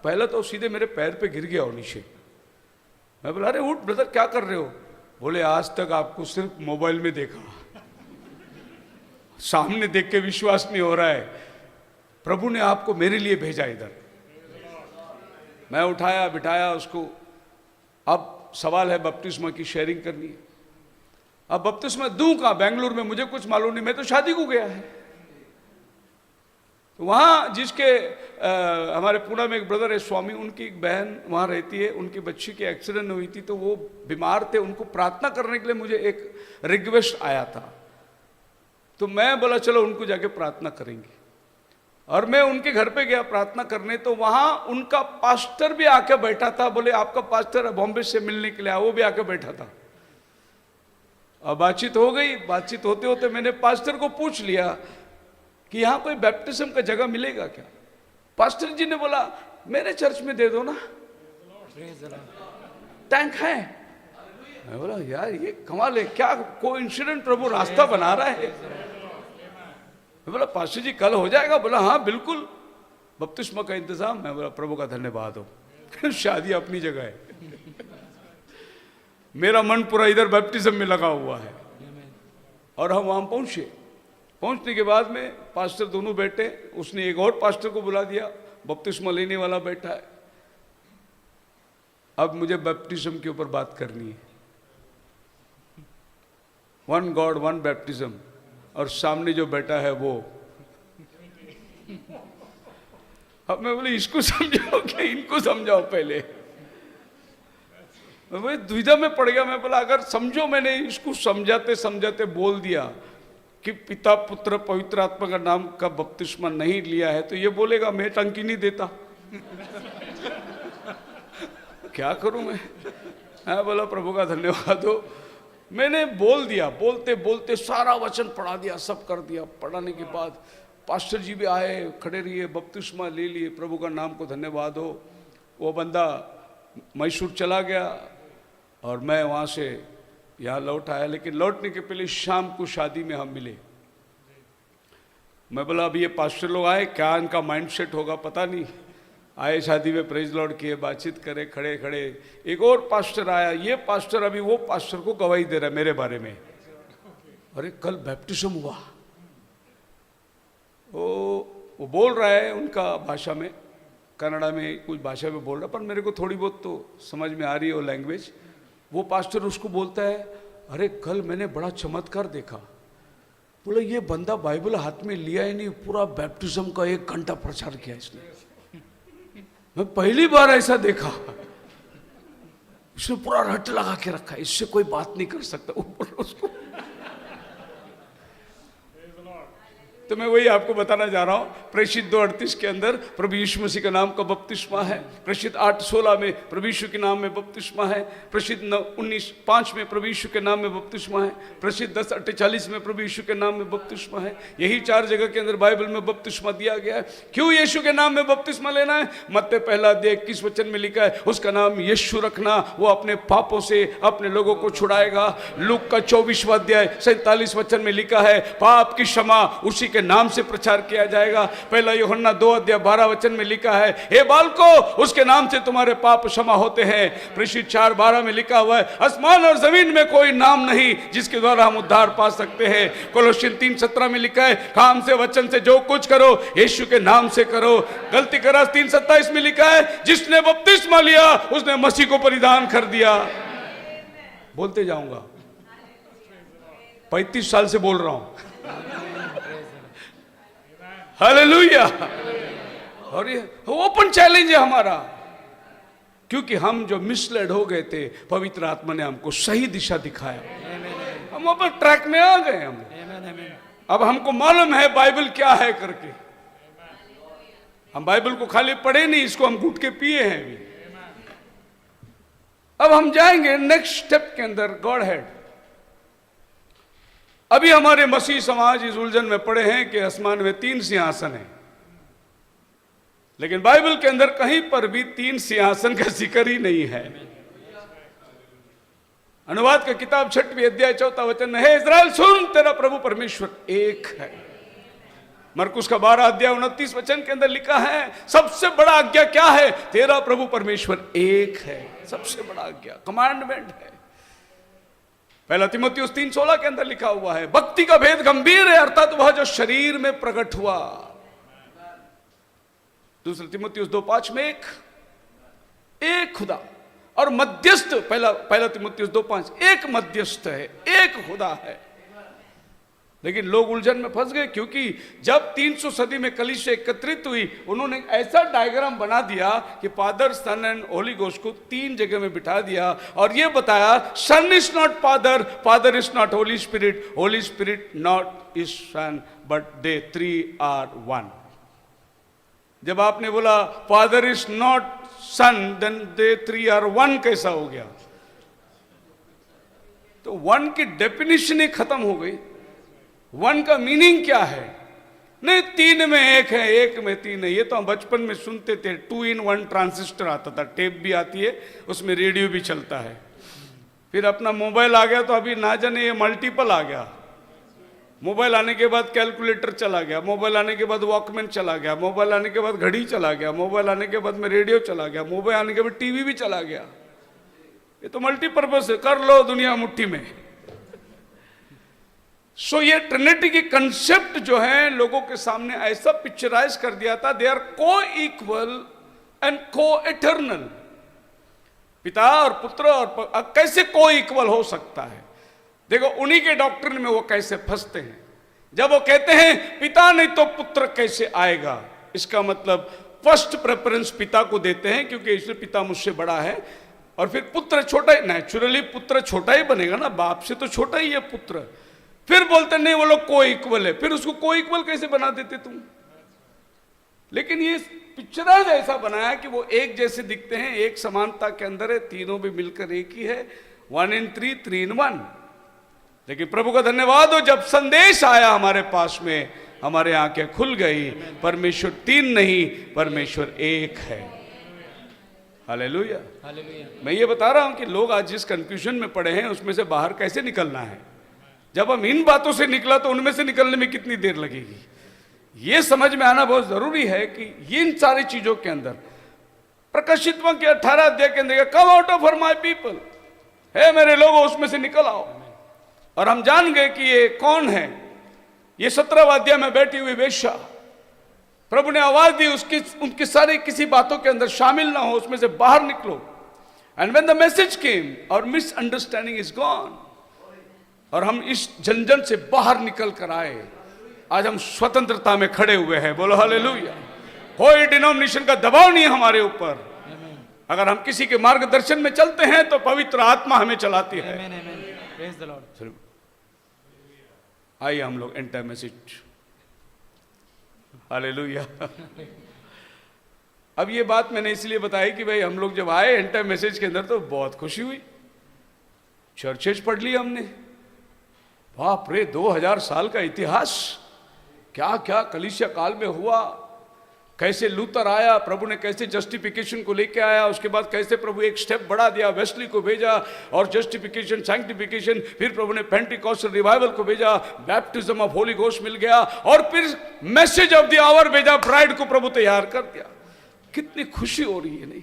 पहले तो सीधे मेरे पैर पे गिर गया और नीचे। मैं बोला अरे उठ ब्रदर क्या कर रहे हो? बोले आज तक आपको सिर्फ मोबाइल में देखा, सामने देख के विश्वास नहीं हो रहा है, प्रभु ने आपको मेरे लिए भेजा इधर। मैं उठाया बिठाया उसको। अब सवाल है बपतिस्मा की शेयरिंग करनी है। अब बपतिस्मा दूं कहाँ? बेंगलुरु में मुझे कुछ मालूम नहीं, मैं तो शादी को गया है। तो वहाँ जिसके हमारे पुणे में एक ब्रदर है स्वामी, उनकी एक बहन वहाँ रहती है, उनकी बच्ची की एक्सीडेंट हुई थी तो वो बीमार थे, उनको प्रार्थना करने के लिए मुझे एक रिक्वेस्ट आया था। तो मैं बोला चलो उनको जाके प्रार्थना करेंगे, और मैं उनके घर पे गया प्रार्थना करने। तो वहाँ उनका पास्टर भी आके बैठा था। बोले आपका पास्टर बॉम्बे से मिलने के लिए आया, वो भी आके बैठा था। अब बातचीत हो गई। बातचीत होते होते मैंने पास्टर को पूछ लिया कि यहाँ कोई बैप्टिज्म का जगह मिलेगा क्या? पास्टर जी ने बोला मेरे चर्च में दे दो ना, टैंक है। मैं बोला यार ये कमाल है, क्या कोइंसिडेंट, प्रभु रास्ता बना रहा है। मैं बोला पास्टर जी कल हो जाएगा? बोला हाँ बिल्कुल, बपतिस्मा का इंतजाम। मैं बोला प्रभु का धन्यवाद हो। शादी अपनी जगह है, मेरा मन पूरा इधर बैप्टिज्म में लगा हुआ है। और हम वहाँ पहुँचे। पहुँचने के बाद में पास्टर दोनों बैठे, उसने एक और पास्टर को बुला दिया, बपतिस्मा लेने वाला बैठा है। अब मुझे बैप्टिज्म के ऊपर बात करनी है। 1 गॉड 1 बैप्टिज्म, और सामने जो बैठा है वो। अब मैं बोले इसको समझाओ क्या इनको समझाओ पहले? मैं बोले दुविधा में पड़ गया। मैं बोला अगर समझो, मैंने इसको समझाते समझाते बोल दिया कि पिता पुत्र पवित्र आत्मा का नाम का बपतिस्मा नहीं लिया है, तो ये बोलेगा मैं टंकी नहीं देता। क्या करूं मैं? बोला प्रभु का धन्यवाद हो, मैंने बोल दिया, बोलते बोलते सारा वचन पढ़ा दिया, सब कर दिया। पढ़ाने के बाद पास्टर जी भी आए, खड़े रहिए, बपतिस्मा ले लिए, प्रभु का नाम को धन्यवाद हो। वो बंदा मैसूर चला गया और मैं वहाँ से यहाँ लौट आया। लेकिन लौटने के पहले शाम को शादी में हम मिले। मैं बोला अभी ये पास्टर लोग आए, क्या इनका माइंड सेट होगा पता नहीं। आए शादी में, प्रेज लॉर्ड किए, बातचीत करे, खड़े खड़े एक और पास्टर आया। ये पास्टर अभी वो पास्टर को गवाही दे रहा है मेरे बारे में। अरे कल बैप्टिज्म हुआ। वो बोल रहा है उनका भाषा में, कन्नड़ा में कुछ भाषा में बोल रहा, पर मेरे को थोड़ी बहुत तो समझ में आ रही है वो लैंग्वेज। वो पास्टर उसको बोलता है, अरे कल मैंने बड़ा चमत्कार देखा। बोले ये बंदा बाइबल हाथ में लिया ही नहीं, पूरा बैप्टिज्म का 1 घंटा प्रचार किया इसने। मैं पहली बार ऐसा देखा। उसने पूरा रट लगा के रखा, इससे कोई बात नहीं कर सकता ऊपर उसको। तो मैं वही आपको बताना जा रहा हूँ। प्रेषित 2:38 के अंदर प्रभु यीशु मसीह का नाम का बपतिस्मा है। प्रेषित 8:16 में प्रभु यीशु के नाम में बपतिस्मा है। प्रेषित 19:5 में प्रभु यीशु के नाम में बपतिस्मा है। प्रेषित 10:48 में प्रभु यीशु के नाम में बपतिस्मा है। यही 4 जगह के अंदर बाइबल में बपतिस्मा दिया गया है। क्यों यीशु के नाम में बपतिस्मा लेना है? मत्ती 1:21 में लिखा है, उसका नाम यीशु रखना, वो अपने पापों से अपने लोगों को छुड़ाएगा। लूक का 24वां अध्याय 47 में लिखा है, पाप की क्षमा उसी के नाम से प्रचार किया जाएगा। पहला यूहन्ना 2:12 में लिखा है, हे बालको उसके नाम से तुम्हारे पाप क्षमा होते हैं। प्रेषित 4:12 में लिखा हुआ है, आसमान और जमीन में कोई नाम नहीं जिसके द्वारा हम उद्धार पा सकते हैं। कोलोसियन 3:17 में लिखा है, काम से वचन से जो कुछ करो यीशु के नाम से करो। गलती करा 3:27 में लिखा है, जिसने बपतिस्मा लिया उसने मसीह को परिधान कर दिया। बोलते जाऊंगा, 35 साल से बोल रहा हूं। हालेलुया। और ये ओपन चैलेंज है हमारा, क्योंकि हम जो मिसलेड हो गए थे, पवित्र आत्मा ने हमको सही दिशा दिखाया। हम अपन ट्रैक में आ गए। हम अब हमको मालूम है बाइबल क्या है करके। हम बाइबल को खाली पढ़े नहीं, इसको हम घुट के पिए हैं अभी। अब हम जाएंगे नेक्स्ट स्टेप के अंदर, गॉड हेड। अभी हमारे मसीह समाज इस उलझन में पड़े हैं कि आसमान में 3 सिंहासन हैं, लेकिन बाइबल के अंदर कहीं पर भी 3 सिंहासन का जिक्र ही नहीं है। अनुवाद का किताब 6वीं अध्याय 4वां वचन में, हे इस्राएल सुन, तेरा प्रभु परमेश्वर एक है। मरकुस का 12 अध्याय 29 वचन के अंदर लिखा है, सबसे बड़ा आज्ञा क्या है? तेरा प्रभु परमेश्वर एक है। सबसे बड़ा आज्ञा, कमांडमेंट है। पहला तीमुथियुस 3:16 के अंदर लिखा हुआ है, भक्ति का भेद गंभीर है, अर्थात वह जो शरीर में प्रकट हुआ। दूसरा तीमुथियुस 2:5 में एक खुदा और मध्यस्थ, पहला तीमुथियुस 2:5, एक मध्यस्थ है, एक खुदा है। लेकिन लोग उलझन में फंस गए, क्योंकि जब 300 सदी में कलीसिया एकत्रित हुई, उन्होंने ऐसा डायग्राम बना दिया कि father, son and holy ghost को 3 जगह में बिठा दिया और यह बताया, son is not father, father is not holy spirit not is son, but they 3 are 1। जब आपने बोला father is not son, then they 3 are 1 कैसा हो गया? तो 1 की डेफिनेशन ही खत्म हो गई। 1 का मीनिंग क्या है? नहीं, 3 में 1 है, 1 में 3 है। ये तो हम बचपन में सुनते थे। 2 in 1 ट्रांजिस्टर आता था, टेप भी आती है, उसमें रेडियो भी चलता है। फिर अपना मोबाइल आ गया, तो अभी ना जाने ये मल्टीपल आ गया। मोबाइल आने के बाद कैलकुलेटर चला गया, मोबाइल आने के बाद वॉकमैन चला गया, मोबाइल आने के बाद घड़ी चला गया, मोबाइल आने के बाद में रेडियो चला गया, मोबाइल आने के बाद टीवी भी चला गया। ये तो मल्टीपर्पज है, कर लो दुनिया मुट्ठी में। सो ये ट्रिनिटी की कंसेप्ट जो है लोगों के सामने ऐसा पिक्चराइज कर दिया था, दे आर को इक्वल एंड को एटर्नल। पिता और पुत्र और कैसे को इक्वल हो सकता है? देखो, उन्हीं के डॉक्ट्रिन में वो कैसे फंसते हैं। जब वो कहते हैं पिता नहीं तो पुत्र कैसे आएगा, इसका मतलब फर्स्ट प्रेफरेंस पिता को देते हैं, क्योंकि इसलिए पिता मुझसे बड़ा है, और फिर पुत्र छोटा ही, नेचुरली पुत्र छोटा ही बनेगा ना, बाप से तो छोटा ही है पुत्र। फिर बोलते नहीं वो लोग को इक्वल है, फिर उसको को इक्वल कैसे बना देते तुम? लेकिन ये पिक्चराइज ऐसा बनाया कि वो एक जैसे दिखते हैं, एक समानता के अंदर है, तीनों भी मिलकर एक ही है। 1 in 3, 3 in 1। लेकिन प्रभु का धन्यवाद हो, जब संदेश आया हमारे पास में, हमारे आंखें खुल गई। परमेश्वर तीन नहीं, परमेश्वर एक है। हालेलुया। मैं ये बता रहा हूं कि लोग आज जिस कंफ्यूजन में पड़े हैं उसमें से बाहर कैसे निकलना है। जब हम इन बातों से निकला तो उनमें से निकलने में कितनी देर लगेगी, ये समझ में आना बहुत जरूरी है कि ये इन सारी चीजों के अंदर प्रकाशित के 18 अध्याय के अंदर, come out of for my people, हे मेरे लोगों उसमें से निकल आओ। और हम जान गए कि ये कौन है, ये 17वां अध्याय में बैठी हुई वेश्या। प्रभु ने आवाज दी, उनकी सारी किसी बातों के अंदर शामिल ना हो, उसमें से बाहर निकलो। एंड व्हेन द मैसेज केम, और मिसअंडरस्टैंडिंग इज गॉन, और हम इस झंझट से बाहर निकल कर आए। आज हम स्वतंत्रता में खड़े हुए हैं। बोलो हालेलुया। कोई डिनोमिनेशन का दबाव नहीं है हमारे ऊपर। अगर हम किसी के मार्गदर्शन में चलते हैं तो पवित्र आत्मा हमें चलाती है। आइए हम लोग एंटर मैसेज। हालेलुया। अब ये बात मैंने इसलिए बताई कि भाई हम लोग जब आए एंटर मैसेज के अंदर तो बहुत खुशी हुई। चर्चेज पढ़ ली हमने, बाप रे 2000 साल का इतिहास, क्या क्या कलीसिया काल में हुआ, कैसे लूथर आया, प्रभु ने कैसे जस्टिफिकेशन को लेके आया, उसके बाद कैसे प्रभु एक स्टेप बढ़ा दिया, वेस्ली को भेजा, और जस्टिफिकेशन, सैंक्टिफिकेशन, फिर प्रभु ने पेंटिकॉस्टल रिवाइवल को भेजा, बैप्टिज्म ऑफ होली घोस्ट मिल गया, और फिर मैसेज ऑफ द आवर भेजा, ब्राइड को प्रभु तैयार कर दिया। कितनी खुशी हो रही है नहीं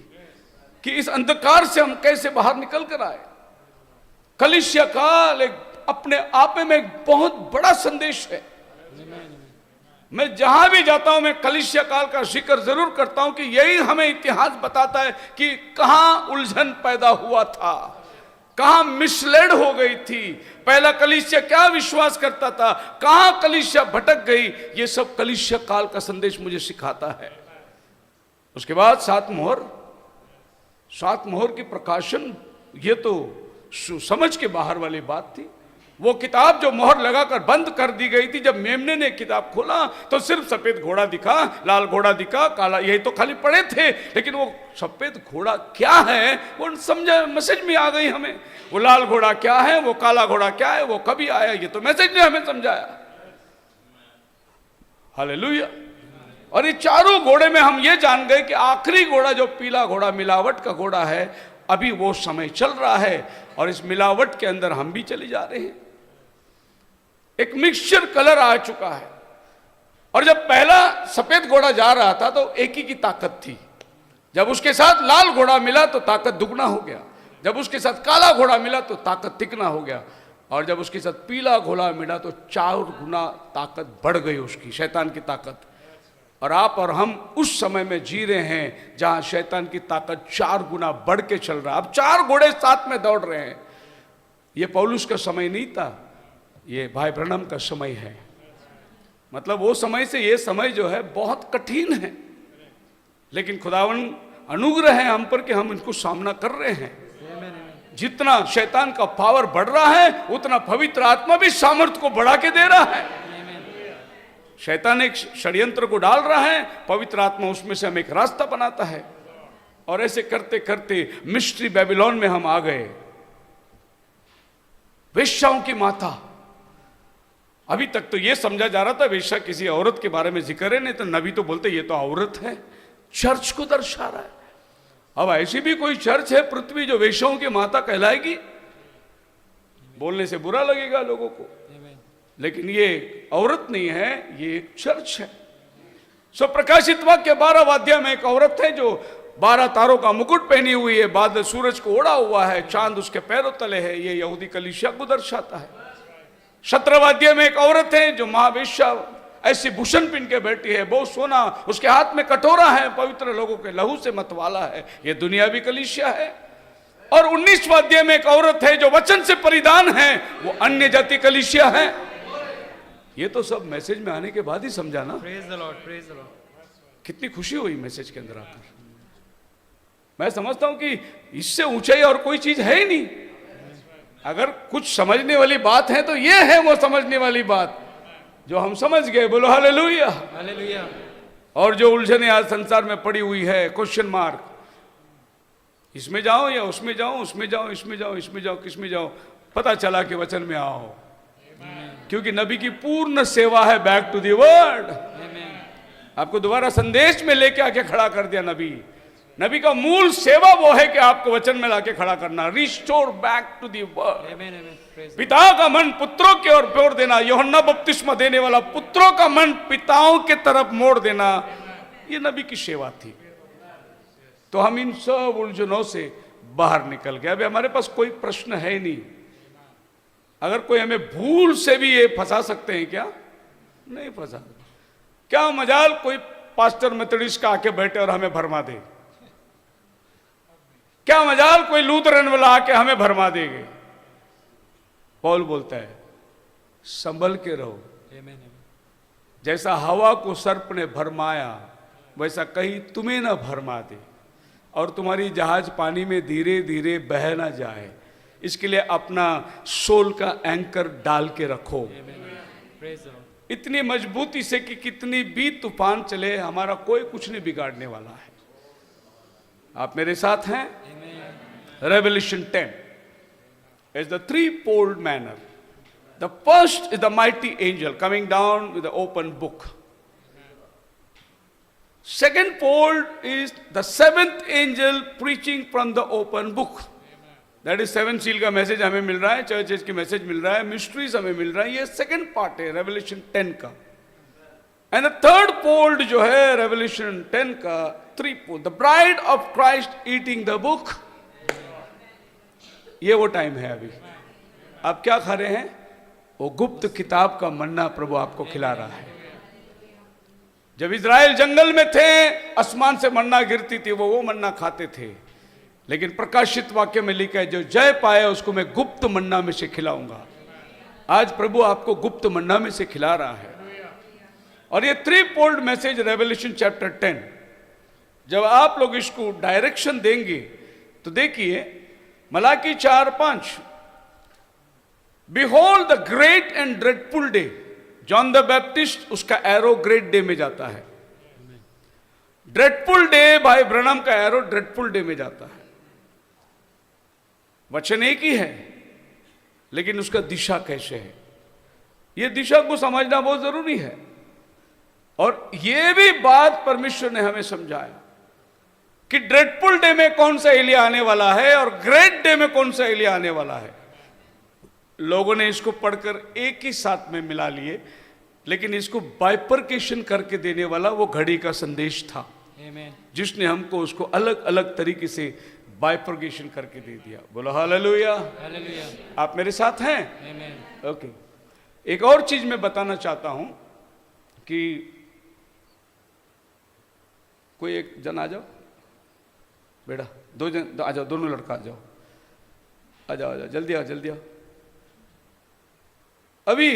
कि इस अंधकार से हम कैसे बाहर निकल कर आए। कलीसिया काल एक अपने आप में एक बहुत बड़ा संदेश है। मैं जहां भी जाता हूं मैं कलीसिया काल का जिक्र जरूर करता हूं कि यही हमें इतिहास बताता है कि कहां उलझन पैदा हुआ था, कहां मिसलेड हो गई थी, पहला कलीसिया क्या विश्वास करता था, कहां कलीसिया भटक गई। ये सब कलीसिया काल का संदेश मुझे सिखाता है। उसके बाद सात मोहर की प्रकाशन, ये तो समझ के बाहर वाली बात थी। वो किताब जो मोहर लगाकर बंद कर दी गई थी, जब मेमने ने किताब खोला तो सिर्फ सफेद घोड़ा दिखा, लाल घोड़ा दिखा, काला, यही तो खाली पड़े थे। लेकिन वो सफेद घोड़ा क्या है वो समझा, मैसेज में आ गई हमें। वो लाल घोड़ा क्या है, वो काला घोड़ा क्या है, वो कभी आया, ये तो मैसेज ने हमें समझाया। हालेलुया। और ये चारों घोड़े में हम ये जान गए कि आखिरी घोड़ा जो पीला घोड़ा, मिलावट का घोड़ा है, अभी वो समय चल रहा है और इस मिलावट के अंदर हम भी चले जा रहे हैं। एक मिक्सचर कलर आ चुका है। और जब पहला सफेद घोड़ा जा रहा था तो एक ही की ताकत थी, जब उसके साथ लाल घोड़ा मिला तो ताकत दुगना हो गया, जब उसके साथ काला घोड़ा मिला तो ताकत तिगना हो गया, और जब उसके साथ पीला घोड़ा मिला तो 4 गुना ताकत बढ़ गई उसकी, शैतान की ताकत। और आप और हम उस समय में जी रहे हैं जहां शैतान की ताकत 4 गुना बढ़ के चल रहा है। अब 4 घोड़े साथ में दौड़ रहे हैं। ये पौलुस का समय नहीं था, ये भाई ब्रनम का समय है। मतलब वो समय से ये समय जो है बहुत कठिन है, लेकिन खुदावन अनुग्रह है हम पर कि हम इनको सामना कर रहे हैं। जितना शैतान का पावर बढ़ रहा है उतना पवित्र आत्मा भी सामर्थ्य को बढ़ा के दे रहा है। शैतान एक षड्यंत्र को डाल रहा है, पवित्र आत्मा उसमें से हमें एक रास्ता बनाता है। और ऐसे करते करते मिस्ट्री बेबीलोन में हम आ गए। वेश्याओं की माता, अभी तक तो ये समझा जा रहा था वेश्या किसी औरत के बारे में जिक्र है, नहीं तो नबी तो बोलते ये तो औरत है, चर्च को दर्शा रहा है। अब ऐसी भी कोई चर्च है पृथ्वी जो वेश्याओं की माता कहलाएगी? बोलने से बुरा लगेगा लोगों को, लेकिन ये औरत नहीं है, ये एक चर्च है। सो प्रकाशित वाक्य 12वां अध्याय में एक औरत है जो 12 तारों का मुकुट पहनी हुई है, बादल सूरज को ओढ़ा हुआ है, चांद उसके पैरों तले है। ये यहूदी कलीसिया को दर्शाता है। 17वां अध्याय में एक औरत है जो महावेश्या, ऐसी भूषण पिन के बैठी है, बहुत सोना, उसके हाथ में कटोरा है, पवित्र लोगों के लहू से मतवाला है। ये दुनियावी कलीसिया है। और 19वां अध्याय में एक औरत है जो वचन से परिधान है, वो अन्य जाति कलीसिया है। ये तो सब मैसेज में आने के बाद ही समझा ना। Praise the Lord, praise the Lord. कितनी खुशी हुई मैसेज के अंदर आकर। मैं समझता हूं कि इससे ऊंचाई और कोई चीज है ही नहीं। अगर कुछ समझने वाली बात है तो ये है वो समझने वाली बात जो हम समझ गए। बोलो हालेलुया, हालेलुया। और जो उलझने आज संसार में पड़ी हुई है, क्वेश्चन मार्क, इसमें जाओ या उसमें जाओ, उसमें जाओ, इसमें जाओ, इसमें जाओ, किसमें जाओ, पता चला कि वचन में आओ। क्योंकि नबी की पूर्ण सेवा है बैक टू दी वर्ड। आपको दोबारा संदेश में लेके आके खड़ा कर दिया नबी। नबी का मूल सेवा वो है कि आपको वचन में लाके खड़ा करना, restore back to the word. पिता का मन पुत्रों की ओर मोड़ देना, यूहन्ना बपतिस्मा देने वाला पुत्रों का मन पिताओं के तरफ मोड़ देना, ये नबी की सेवा थी। तो हम इन सब उलझनों से बाहर निकल गए। अभी हमारे पास कोई प्रश्न है ही नहीं। अगर कोई हमें भूल से भी ये फंसा सकते हैं क्या? नहीं फंसा। क्या मजाल कोई पास्टर मेथोडिस्ट का आके बैठे और हमें भरमा दे? क्या मजाल कोई लूथरन वाला आके हमें भरमा देंगे? पौल बोलता है संभल के रहो। जैसा हवा को सर्प ने भरमाया वैसा कहीं तुम्हें ना भरमा दे, और तुम्हारी जहाज पानी में धीरे धीरे बह ना जाए, इसके लिए अपना सोल का एंकर डाल के रखो इतनी मजबूती से कि कितनी भी तूफान चले हमारा कोई कुछ नहीं बिगाड़ने वाला है। आप मेरे साथ हैं? Revelation 10 is the threefold manner. The first is the mighty angel coming down with the open book. Second fold is the seventh angel preaching from the open book. That is seven seal का message हमें मिल रहा है, churches की message मिल रहा है, mysteries हमें मिल रहा है। ये सेकंड पार्ट है रेवलेशन 10 का। एंड द थर्ड फोल्ड जो है रेवलेशन 10 का, three fold, the bride of Christ eating the book. ये वो टाइम है। अभी आप क्या खा रहे हैं? वो गुप्त किताब का मन्ना प्रभु आपको खिला रहा है। जब इजराइल जंगल में थे, आसमान से मन्ना गिरती थी, वो मन्ना खाते थे। लेकिन प्रकाशित वाक्य में लिखा है जो जय पाए उसको मैं गुप्त मन्ना में से खिलाऊंगा। आज प्रभु आपको गुप्त मन्ना में से खिला रहा है। और ये three fold message revelation chapter 10, जब आप लोग इसको डायरेक्शन देंगे तो देखिए Malachi 4:5, behold the great and dreadful day. John the Baptist उसका एरो ग्रेट डे में जाता है। ड्रेडफुल डे भाई ब्रनम का एरो ड्रेडफुल डे में जाता है। वचन एक ही है लेकिन उसका दिशा कैसे है, यह दिशा को समझना बहुत जरूरी है। और यह भी बात परमेश्वर ने हमें समझाया कि ड्रेडफुल डे में कौन सा एलिया आने वाला है और ग्रेट डे में कौन सा एलिया आने वाला है। लोगों ने इसको पढ़कर एक ही साथ में मिला लिए, लेकिन इसको बाइफरकेशन करके देने वाला वो घड़ी का संदेश था, जिसने हमको उसको अलग अलग तरीके से बाइफरकेशन करके दे दिया। बोलो हालेलुया। आप मेरे साथ हैं? ओके। एक और चीज मैं बताना चाहता हूं कि कोई एक जन आ जाओ बेटा, दो जन आ जाओ, दोनों लड़का आ जाओ, आ जाओ, आ जाओ, जल्दी आओ, जल्दी आओ। अभी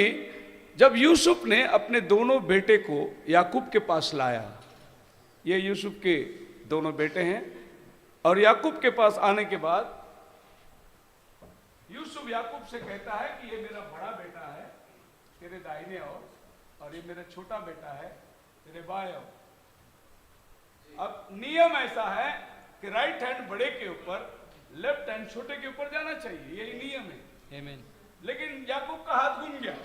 जब यूसुफ ने अपने दोनों बेटे को याकूब के पास लाया, ये यूसुफ के दोनों बेटे हैं, और याकूब के पास आने के बाद यूसुफ याकूब से कहता है कि ये मेरा बड़ा बेटा है तेरे दाहिने ओर, और ये मेरा छोटा बेटा है तेरे बाएं ओर। अब नियम ऐसा है कि राइट हैंड बड़े के ऊपर, लेफ्ट हैंड छोटे के ऊपर जाना चाहिए, यही नियम है। आमीन। लेकिन याकूब का हाथ घूम गया,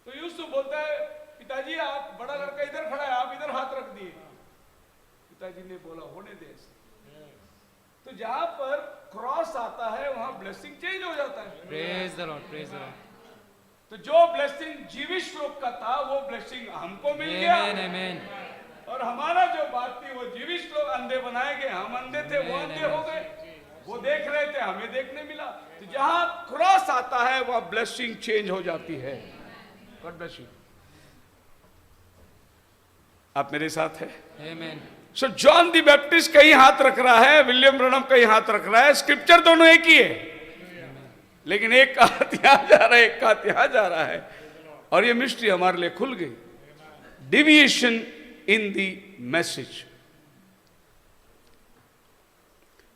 तो यूसुफ बोलता है पिताजी आप, बड़ा लड़का इधर खड़ा है, आप इधर हाथ रख दिए। पिताजी ने बोला होने दे। तो जहां पर क्रॉस आता है वहां ब्लेसिंग चेंज हो जाता है। Praise the Lord, praise the Lord. तो जो ब्लेसिंग जीविश लोग का था वो ब्लेसिंग हमको मिल गया। आमीन। और हमारा जो बात थी वो जीविश लोग अंधे बनाए गए, हम अंधे थे वो अंधे हो गए, वो देख रहे थे हमें देखने मिला। तो जहां क्रॉस आता है वहां ब्लेसिंग चेंज हो जाती है। God bless you. आप मेरे साथ है? आमीन। सो जॉन द बैप्टिस्ट कहीं हाथ रख रहा है, विलियम ब्रनम कहीं हाथ रख रहा है, स्क्रिप्चर दोनों एक ही है, लेकिन एक का हाथ यहां जा रहा है, एक का हाथ यहां जा रहा है। और ये मिस्ट्री हमारे लिए खुल गई। Deviation in the message,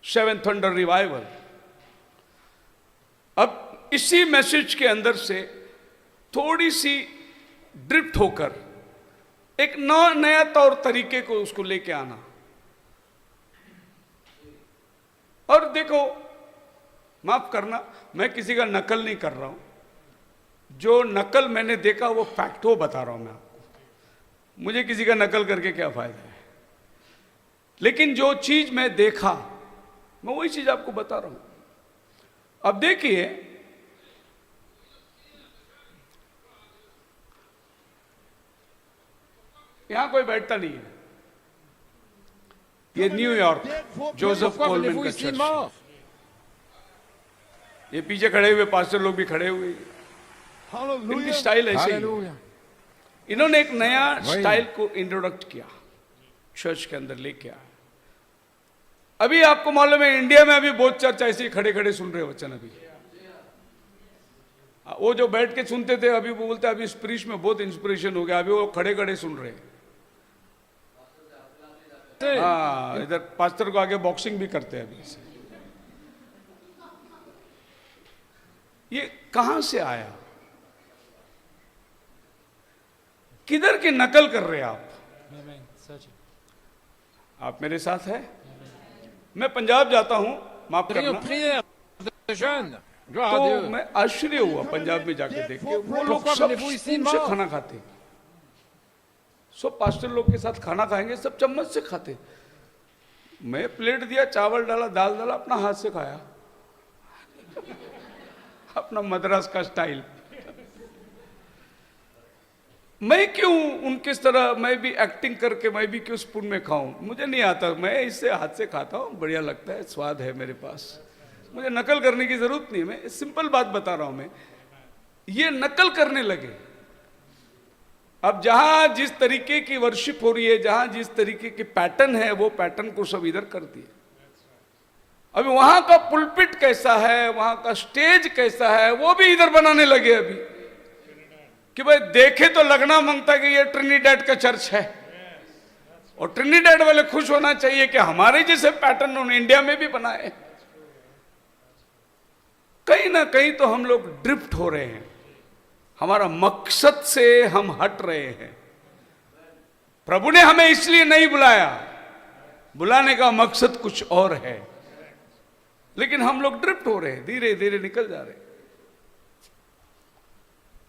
seven thunder revival. अब इसी मैसेज के अंदर से थोड़ी सी ड्रिफ्ट होकर एक नया तौर तरीके को उसको लेके आना। और देखो, माफ करना मैं किसी का नकल नहीं कर रहा हूं, जो नकल मैंने देखा वो फैक्ट वो बता रहा हूं मैं आपको। मुझे किसी का नकल करके क्या फायदा है, लेकिन जो चीज मैं देखा मैं वही चीज आपको बता रहा हूं। अब देखिए, यहां कोई बैठता नहीं है, ये न्यूयॉर्क जोसेफ कोलमैन का चर्च है। ये पीछे खड़े हुए पास्टर लोग भी खड़े हुए, इनकी स्टाइल ऐसे ही। इन्होंने एक नया स्टाइल को इंट्रोडक्ट किया, चर्च के अंदर लेके आया। अभी आपको मालूम है इंडिया में अभी बहुत चर्च ऐसे ही खड़े खड़े सुन रहे वचन। अभी वो जो बैठ के सुनते थे अभी वो बोलते अभी स्पिरिट में बहुत इंस्पिरेशन हो गया, अभी वो खड़े खड़े सुन रहे। हाँ, इधर पास्टर को आगे बॉक्सिंग भी करते हैं अभी से। ये कहां से आया, किधर की नकल कर रहे हैं आप? आप मेरे साथ है? मैं पंजाब जाता हूं, माफ करना, तो मैं आश्चर्य हुआ पंजाब में जाके देख के, वो लोग सब स्पून से खाना खाते। सब पास्टर लोग के साथ खाना खाएंगे, सब चम्मच से खाते। मैं प्लेट दिया, चावल डाला, दाल डाला, अपना हाथ से खाया। अपना मद्रास का स्टाइल। मैं क्यों उनके तरह मैं भी एक्टिंग करके मैं भी क्यों स्पून में खाऊं? मुझे नहीं आता, मैं इससे हाथ से खाता हूं, बढ़िया लगता है, स्वाद है मेरे पास, मुझे नकल करने की जरूरत नहीं है। मैं सिंपल बात बता रहा हूं। मैं ये नकल करने लगे। अब जहां जिस तरीके की वर्शिप हो रही है, जहां जिस तरीके की पैटर्न है, वो पैटर्न को सब इधर कर दिए। अभी वहां का पुलपिट कैसा है, वहां का स्टेज कैसा है, वो भी इधर बनाने लगे अभी, कि भाई देखे तो लगना मांगता कि ये ट्रिनिडेड का चर्च है। और ट्रिनिडेड वाले खुश होना चाहिए कि हमारे जैसे पैटर्न उन्होंने इंडिया में भी बनाए। कहीं ना कहीं तो हम लोग ड्रिफ्ट हो रहे हैं, हमारा मकसद से हम हट रहे हैं। प्रभु ने हमें इसलिए नहीं बुलाया, बुलाने का मकसद कुछ और है, लेकिन हम लोग ड्रिफ्ट हो रहे हैं, धीरे धीरे निकल जा रहे हैं।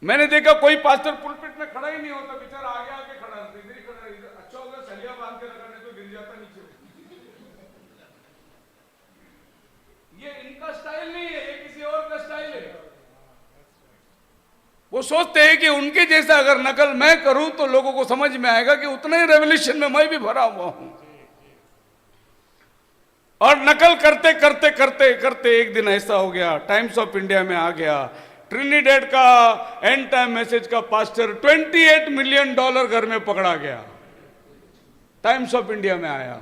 मैंने देखा कोई पास्टर पुलपिट में खड़ा ही नहीं होता, बेचारा आगे आके खड़ा रहता, इधर ही खड़ा रहता। अच्छा होगा सलिया बांध के रखा, नहीं तो गिर जाता नीचे। ये इनका स्टाइल नहीं है, ये किसी और का स्टाइल है। वो सोचते हैं कि उनके जैसा अगर नकल मैं करूं तो लोगों को समझ में आएगा कि उतने ही रेवोल्यूशन में मैं भी भरा हुआ हूं। और नकल करते करते करते करते एक दिन ऐसा हो गया, टाइम्स ऑफ इंडिया में आ गया, ट्रिनिडेड का एंड टाइम मैसेज का पास्टर $28 मिलियन घर में पकड़ा गया। टाइम्स ऑफ इंडिया में आया,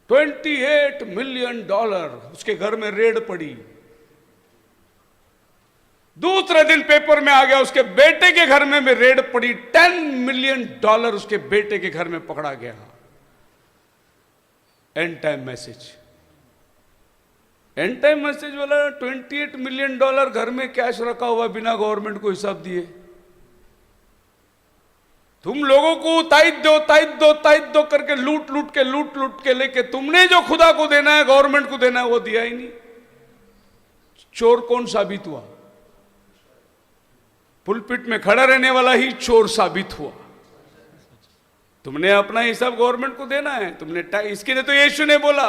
$28 मिलियन उसके घर में रेड पड़ी। दूसरे दिन पेपर में आ गया, उसके बेटे के घर में भी रेड पड़ी, $10 मिलियन उसके बेटे के घर में पकड़ा गया। And time message, and time message वाला $28 मिलियन घर में कैश रखा हुआ बिना गवर्नमेंट को हिसाब दिए। तुम लोगों को ताइद दो करके लूट लूट के लेके तुमने जो खुदा को देना है, गवर्नमेंट को देना है, वो दिया ही नहीं। चोर कौन साबित हुआ? पुलपिट में खड़ा रहने वाला ही चोर साबित हुआ। तुमने अपना हिसाब गवर्नमेंट को देना है, तुमने इसके लिए तो यीशु ने बोला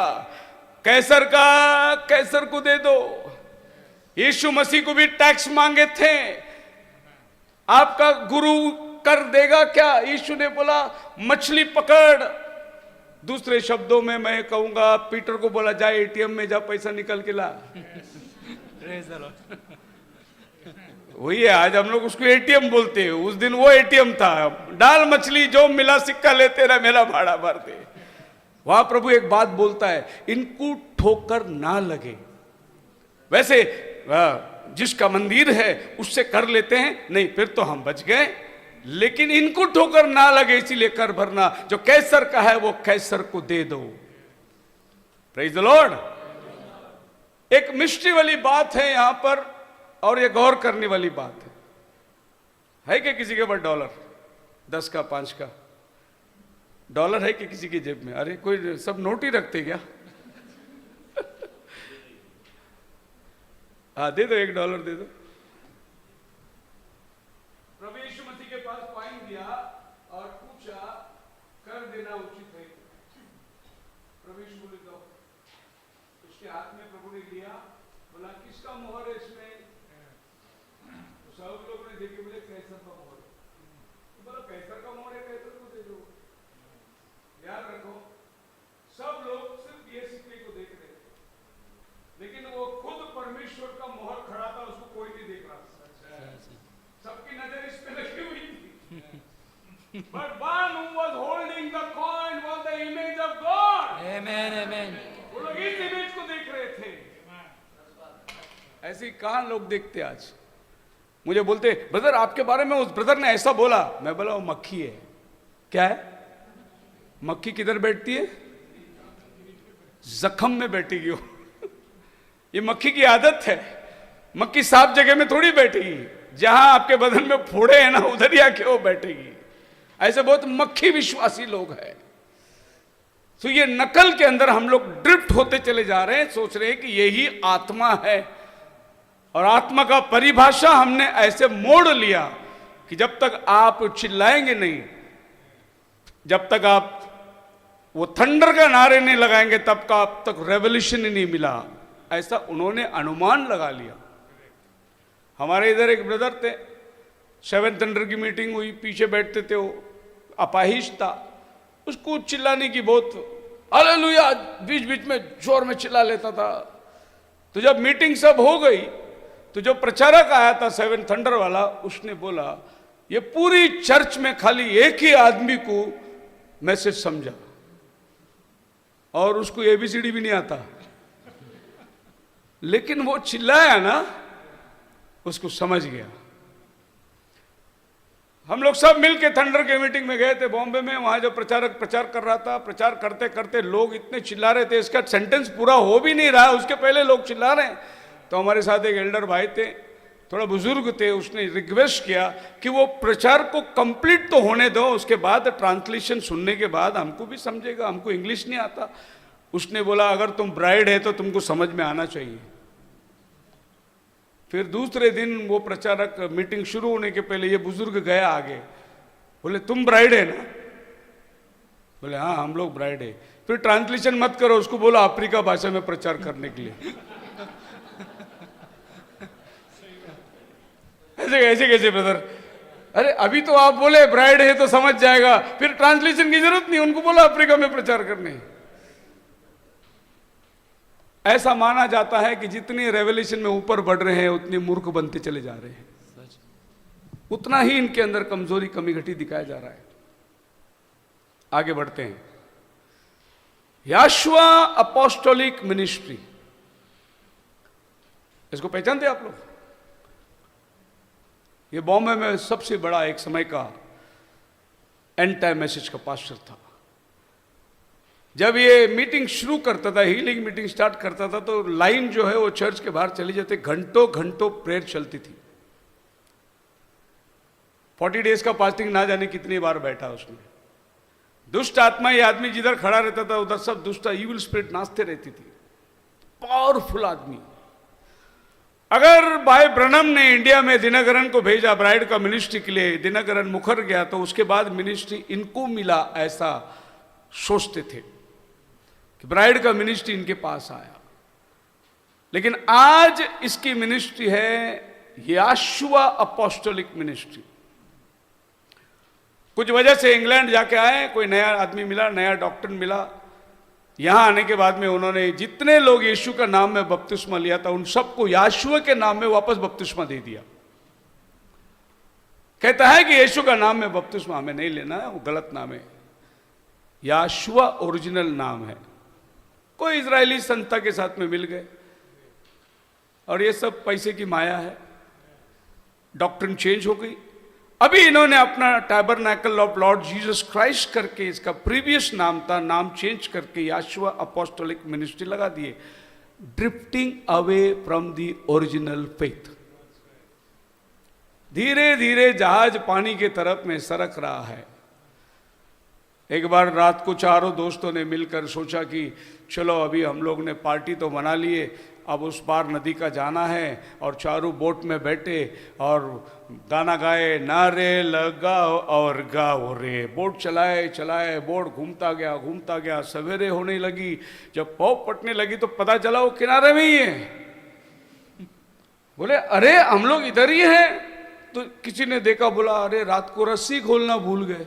कैसर का कैसर को दे दो। यीशु मसीह को भी टैक्स मांगे थे, आपका गुरु कर देगा क्या? यीशु ने बोला मछली पकड़। दूसरे शब्दों में मैं कहूंगा, पीटर को बोला जा एटीएम में जा पैसा निकल के ला। वही है, आज हम लोग उसको एटीएम बोलते हैं, उस दिन वो एटीएम था। डाल मछली, जो मिला सिक्का लेते रहा, मेरा भाड़ा भर दे। वहां प्रभु एक बात बोलता है, इनको ठोकर ना लगे। वैसे जिसका मंदिर है उससे कर लेते हैं, नहीं फिर तो हम बच गए, लेकिन इनको ठोकर ना लगे इसीलिए कर भरना। जो कैसर का है वो कैसर को दे दो। Praise the Lord. एक मिस्ट्री वाली बात है यहां पर, और ये गौर करने वाली बात है कि किसी के पास $, 10 का 5 का डॉलर है कि किसी की जेब में? अरे कोई सब नोट ही रखते क्या? हाँ दे दो, $1 दे दो। उन्होंने लिया, बोला किसका मोहर है इसमें? तो सब लोग ने देखे, बोले कैसर का मोहर। तो बोला कैसर का मोहर है, कैसर को दे दो। याद रखो, सब लोग सिर्फ ये सिक्के को देख रहे थे, लेकिन वो खुद परमेश्वर का मोहर खड़ा था, उसको कोई नहीं देख रहा था। सबकी नजर इस पे लगी हुई थी। But one who was holding the coin was the image of God. Amen, amen. वो लोग इस इमेज को देख रहे थे। ऐसे कहां लोग देखते आज? मुझे बोलते ब्रदर आपके बारे में उस ब्रदर ने ऐसा बोला। मैं बोला वो मक्खी है। क्या है? मक्खी किधर बैठती है? जख्म में बैठेगी वो। ये मक्खी की आदत है। मक्खी साफ जगह में थोड़ी बैठेगी, जहां आपके बदन में फोड़े हैं ना, उधर ही आके वो बैठेगी। ऐसे बहुत मक्खी विश्वासी लोग हैं। तो ये नकल के अंदर हम लोग ड्रिफ्ट होते चले जा रहे हैं, सोच रहे हैं कि यही आत्मा है। और आत्मा का परिभाषा हमने ऐसे मोड़ लिया कि जब तक आप चिल्लाएंगे नहीं, जब तक आप वो थंडर का नारे नहीं लगाएंगे, तब का अब तक रेवोल्यूशन ही नहीं मिला। ऐसा उन्होंने अनुमान लगा लिया। हमारे इधर एक ब्रदर थे, 7 थंडर की मीटिंग हुई, पीछे बैठते थे, वो अपाहिज था, उसको चिल्लाने की बहुत, हालेलुया बीच बीच में जोर में चिल्ला लेता था। तो जब मीटिंग सब हो गई, तो जो प्रचारक आया था 7 थंडर वाला, उसने बोला ये पूरी चर्च में खाली एक ही आदमी को मैसेज समझा, और उसको एबीसीडी भी नहीं आता, लेकिन वो चिल्लाया ना, उसको समझ गया। हम लोग सब मिलके थंडर के मीटिंग में गए थे बॉम्बे में। वहां जो प्रचारक प्रचार कर रहा था, प्रचार करते करते लोग इतने चिल्ला रहे थे, इसका सेंटेंस पूरा हो भी नहीं रहा, उसके पहले लोग चिल्ला रहे हैं। तो हमारे साथ एक एल्डर भाई थे, थोड़ा बुजुर्ग थे, उसने रिक्वेस्ट किया कि वो प्रचार को कंप्लीट तो होने दो, उसके बाद ट्रांसलेशन सुनने के बाद हमको भी समझेगा, हमको इंग्लिश नहीं आता। उसने बोला अगर तुम ब्राइड है तो तुमको समझ में आना चाहिए। फिर दूसरे दिन वो प्रचारक मीटिंग शुरू होने के पहले ये बुजुर्ग गया आगे, बोले तुम ब्राइड है ना? बोले हाँ हम लोग ब्राइड है। फिर ट्रांसलेशन मत करो, उसको बोला अफ्रीका भाषा में प्रचार करने के लिए। ऐसे ऐसे कैसे ब्रदर? अरे अभी तो आप बोले ब्राइड है तो समझ जाएगा, फिर ट्रांसलेशन की जरूरत नहीं, उनको बोला अफ्रीका में प्रचार करने। ऐसा माना जाता है कि जितनी रेवोल्यूशन में ऊपर बढ़ रहे हैं, उतने मूर्ख बनते चले जा रहे हैं, उतना ही इनके अंदर कमजोरी कमी घटी दिखाया जा रहा है। आगे बढ़ते हैं। याशुआ अपोस्टोलिक मिनिस्ट्री, इसको पहचानते आप लोग? ये बॉम्बे में सबसे बड़ा एक समय का एंड टाइम मैसेज का पास्टर था। जब ये मीटिंग शुरू करता था, हीलिंग मीटिंग स्टार्ट करता था, तो लाइन जो है वो चर्च के बाहर चली जाती, घंटों घंटों प्रेयर चलती थी। 40 डेज का फास्टिंग ना जाने कितनी बार बैठा उसमें। दुष्ट आत्मा, ये आदमी जिधर खड़ा रहता था उधर सब दुष्ट इविल स्पिरिट नाचते रहती थी। पावरफुल आदमी। अगर भाई ब्रनम ने इंडिया में दिनकरन को भेजा ब्राइड का मिनिस्ट्री के लिए, दिनकरन मुखर गया, तो उसके बाद मिनिस्ट्री इनको मिला, ऐसा सोचते थे कि ब्राइड का मिनिस्ट्री इनके पास आया। लेकिन आज इसकी मिनिस्ट्री है याशुआ अपोस्टोलिक मिनिस्ट्री। कुछ वजह से इंग्लैंड जाके आए, कोई नया आदमी मिला, नया डॉक्टर मिला। यहां आने के बाद में उन्होंने जितने लोग यीशु का नाम में बपतिस्मा लिया था, उन सबको याशुआ के नाम में वापस बपतिस्मा दे दिया। कहता है कि यीशु का नाम में बपतिस्मा हमें नहीं लेना है, वो गलत नाम है। याशुआ ओरिजिनल नाम है। कोई इजरायली संस्था के साथ में मिल गए, और ये सब पैसे की माया है। डॉक्ट्रिन चेंज हो गई। अभी इन्होंने अपना टैबरनैकल ऑफ लॉर्ड जीसस क्राइस्ट करके, इसका प्रीवियस नाम था, नाम चेंज करके याशुआ अपोस्टोलिक मिनिस्ट्री लगा दिए। Drifting away from the original faith. धीरे धीरे जहाज पानी के तरफ में सरक रहा है। एक बार रात को चारों दोस्तों ने मिलकर सोचा कि चलो अभी हम लोग ने पार्टी तो मना लिए, अब उस पार नदी का जाना है, और चारों बोट में बैठे और गाना गाए, नारे लगाओ और गाओ रे। बोट चलाए चलाए, बोट घूमता गया। सवेरे होने लगी, जब पौ पटने लगी तो पता चला वो किनारे में ही है। बोले अरे हम लोग इधर ही हैं। तो किसी ने देखा, बोला अरे रात को रस्सी खोलना भूल गए,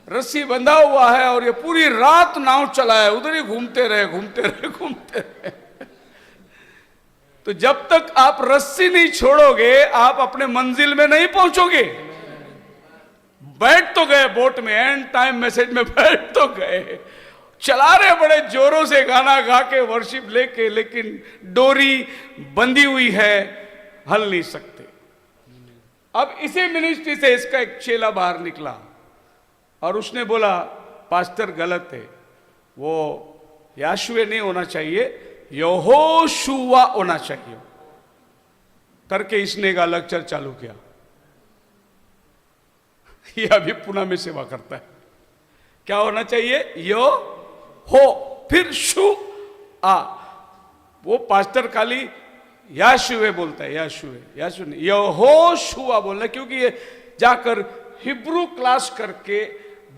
रस्सी बंधा हुआ है और ये पूरी रात नाव चलाए, उधर ही घूमते रहे। तो जब तक आप रस्सी नहीं छोड़ोगे आप अपने मंजिल में नहीं पहुंचोगे। बैठ तो गए बोट में, एंड टाइम मैसेज में बैठ तो गए, चला रहे बड़े जोरों से गाना गा के, वर्शिप लेके, लेकिन डोरी बंधी हुई है, हल नहीं सकते। अब इसी मिनिस्ट्री से इसका एक चेला बाहर निकला और उसने बोला पास्टर गलत है, वो याशुए नहीं होना चाहिए, यहोशुआ होना चाहिए। करके इसने एक अलग चर्च चालू किया। ये अभी पुणे में सेवा करता है। क्या होना चाहिए? यो हो फिर शु आ। वो पास्टर खाली याशुए बोलता है, याशु नहीं, यहोशुआ बोलना, क्योंकि ये जाकर हिब्रू क्लास करके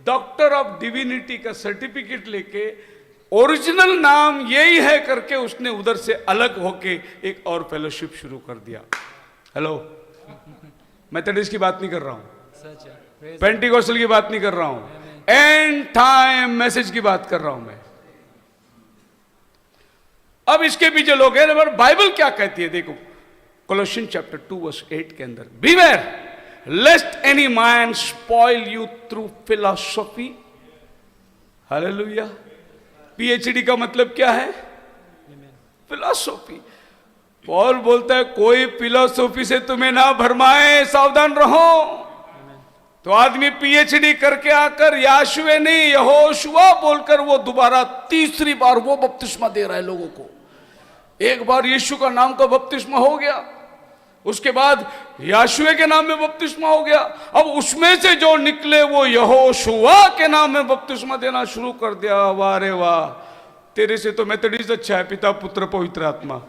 डॉक्टर ऑफ डिविनिटी का सर्टिफिकेट लेके ओरिजिनल नाम यही है करके उसने उधर से अलग होके एक और फेलोशिप शुरू कर दिया। हेलो, मेथोडिस्ट की बात नहीं कर रहा हूं, पेंटिकोस्टल की बात नहीं कर रहा हूं, एंड टाइम मैसेज की बात कर रहा हूं मैं। अब इसके पीछे लोग हैं, पर बाइबल क्या कहती है देखो, कोलोसियंस चैप्टर 2 वर्स 8 के अंदर, beware lest any man spoil you through philosophy. Hallelujah. PhD का मतलब क्या है? फिलॉसफी। पॉल बोलता है कोई फिलॉसफी से तुम्हें ना भरमाए, सावधान रहो। तो आदमी पीएचडी करके आकर याशुए नहीं यहोशुआ बोलकर वो दोबारा तीसरी बार वो बपतिस्मा दे रहा है लोगों को। एक बार यीशु का नाम का बपतिस्मा हो गया, उसके बाद याशुए के नाम में बपतिस्मा हो गया, अब उसमें से जो निकले वो यहोशुआ के नाम में बपतिस्मा देना शुरू कर दिया। वाह रे वाह, तेरे से तो मेथोडिस्ट अच्छा है, पिता पुत्र पवित्र आत्मा।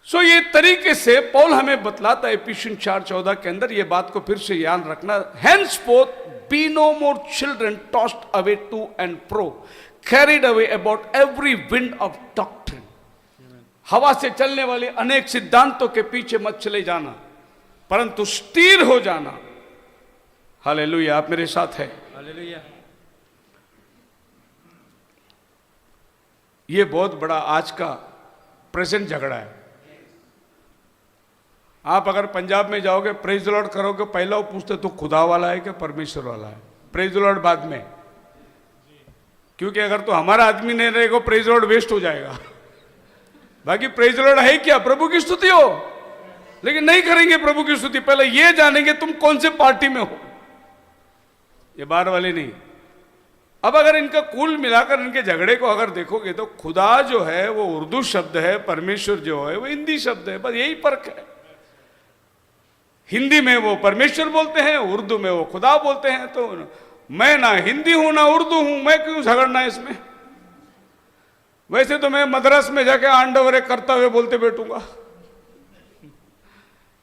सो ये तरीके से पौल हमें बतलाता है इफिसियंस 4:14 के अंदर, ये बात को फिर से याद रखना। henceforth be no more children tossed away to and fro, carried away about every wind of doctrine। हवा से चलने वाले अनेक सिद्धांतों के पीछे मत चले जाना, परंतु स्थिर हो जाना। हालेलुया, आप मेरे साथ है? हालेलुया। ये बहुत बड़ा आज का प्रेजेंट झगड़ा है। आप अगर पंजाब में जाओगे, प्रेज द लॉर्ड करोगे, पहला वो पूछते तो खुदा वाला है कि परमेश्वर वाला है, प्रेज द लॉर्ड बाद में। क्योंकि अगर तो हमारा आदमी नहीं रहेगा प्रेज द लॉर्ड वेस्ट हो जाएगा। बाकी प्रेज द लॉर्ड है क्या? प्रभु की स्तुति हो, लेकिन नहीं करेंगे प्रभु की स्तुति, पहले ये जानेंगे तुम कौन से पार्टी में हो। ये बार वाले नहीं। अब अगर इनका कुल मिलाकर इनके झगड़े को अगर देखोगे तो खुदा जो है वो उर्दू शब्द है, परमेश्वर जो है वो हिंदी शब्द है, बस यही फर्क है। हिंदी में वो परमेश्वर बोलते हैं, उर्दू में वो खुदा बोलते हैं। तो मैं ना हिंदी हूं ना उर्दू हूं, मैं क्यों झगड़ना है इसमें? वैसे तो मैं मद्रास में जाके आंडवरे करता हुए बोलते बैठूंगा,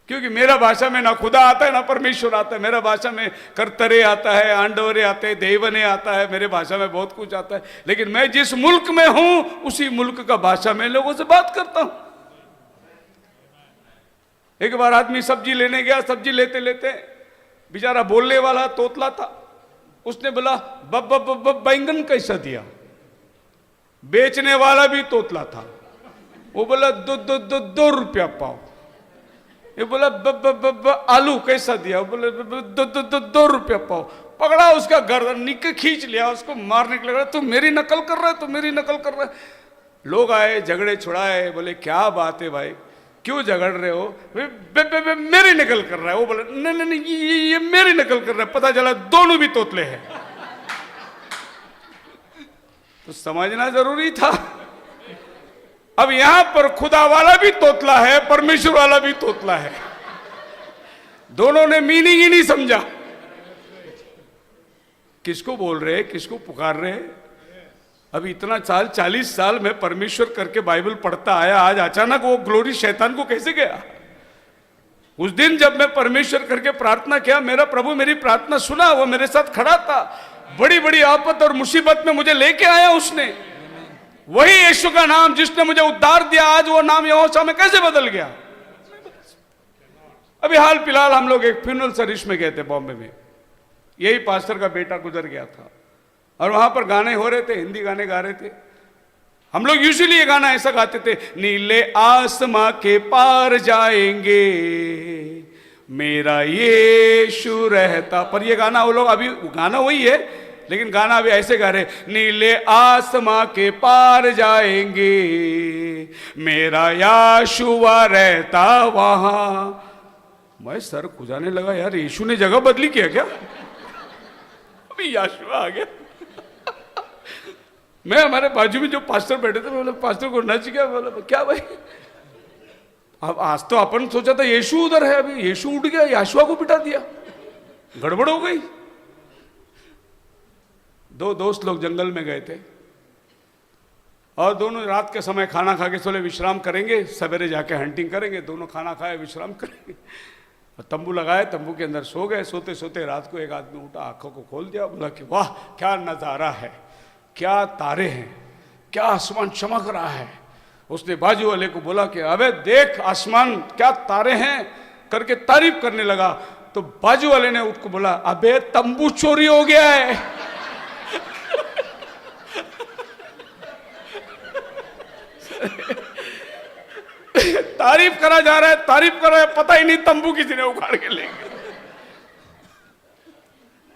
क्योंकि मेरा भाषा में ना खुदा आता है ना परमेश्वर आता है। मेरा भाषा में कर्तरे आता है, आंडवरे आते हैं, देवने आता है, मेरे भाषा में बहुत कुछ आता है। लेकिन मैं जिस मुल्क में हूं उसी मुल्क का भाषा में लोगों से बात करता हूं। एक बार आदमी सब्जी लेने गया, सब्जी लेते लेते बेचारा बोलने वाला तोतला था, उसने बोला बैंगन कैसा दिया? बेचने वाला भी तोतला था, वो बोला दो रुपया पाव। ये बोला आलू कैसा दिया? बोले 2 रुपया पाव। पकड़ा उसका गर्दन, निके खींच लिया, उसको मारने के लगा, तू मेरी नकल कर रहा है, तू मेरी नकल कर रहा है। लोग आए, झगड़े छुड़ाए, बोले क्या बात है भाई, क्यों झगड़ रहे हो? मेरी नकल कर रहा है। वो बोले नहीं ये मेरी नकल कर रहा है। पता चला दोनों भी तोतले हैं। तो समझना जरूरी था। अब यहां पर खुदा वाला भी तोतला है, परमेश्वर वाला भी तोतला है। दोनों ने मीनिंग ही नहीं समझा, किसको बोल रहे, किसको पुकार रहे। अभी इतना साल 40 साल में परमेश्वर करके बाइबल पढ़ता आया, आज अचानक वो ग्लोरी शैतान को कैसे गया? उस दिन जब मैं परमेश्वर करके प्रार्थना किया, मेरा प्रभु मेरी प्रार्थना सुना, वो मेरे साथ खड़ा था, बड़ी बड़ी आफत और मुसीबत में मुझे लेके आया उसने। वही यीशु का नाम जिसने मुझे उद्धार दिया, आज वो नाम यहोशू में कैसे बदल गया? अभी हाल फिलहाल हम लोग एक फ्यूनरल सर्विस में गए थे बॉम्बे में, यही पास्टर का बेटा गुजर गया था और वहां पर गाने हो रहे थे, हिंदी गाने गा रहे थे। हम लोग यूजुअली ये गाना ऐसा गाते थे, नीले आसमां के पार जाएंगे मेरा यीशु रहता, पर ये गाना वो लोग, अभी गाना वही है लेकिन गाना अभी ऐसे गा रहे, नीले आसमां के पार जाएंगे मेरा यहोशू रहता वहां। मैं सर खुजाने लगा, यार यीशु ने जगह बदली किया क्या? अभी यहोशू आ गया। मैं हमारे बाजू में जो पास्टर बैठे थे, बोले पास्टर को नच गया, बोले क्या भाई? अब आज तो अपन सोचा था यीशु उधर है, अभी यीशु उठ गया, यहोशू को बिठा दिया, गड़बड़ हो गई। दो दोस्त लोग जंगल में गए थे और दोनों रात के समय खाना खा के सोले विश्राम करेंगे, सवेरे जाके हंटिंग करेंगे। दोनों खाना खाए, विश्राम करेंगे, तंबू लगाए, तंबू के अंदर सो गए। सोते सोते रात को एक आदमी उठा, आंखों को खोल दिया, बोला कि वाह क्या नजारा है, क्या तारे हैं, क्या आसमान चमक रहा है। उसने बाजू वाले को बोला कि अबे देख आसमान क्या तारे हैं करके तारीफ करने लगा। तो बाजू वाले ने उसको बोला, अबे तंबू चोरी हो गया है। तारीफ करा जा रहा है, तारीफ कर रहा है, पता ही नहीं तंबू किसी ने उखाड़ के ले गया।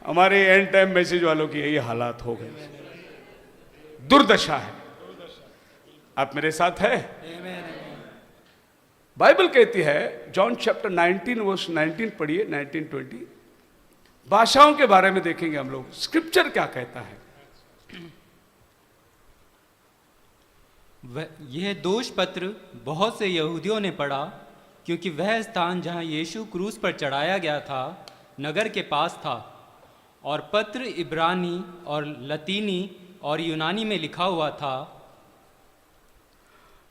हमारे एंड टाइम मैसेज वालों की यही हालात हो गए, दुर्दशा है। आप मेरे साथ है? बाइबल कहती है, जॉन चैप्टर 19 वर्स 19 पढ़िए, 19-20, भाषाओं के बारे में देखेंगे हम लोग, स्क्रिप्चर क्या कहता है। यह दोष पत्र बहुत से यहूदियों ने पढ़ा, क्योंकि वह स्थान जहां यीशु क्रूस पर चढ़ाया गया था नगर के पास था, और पत्र इब्रानी और लतीनी और यूनानी में लिखा हुआ था।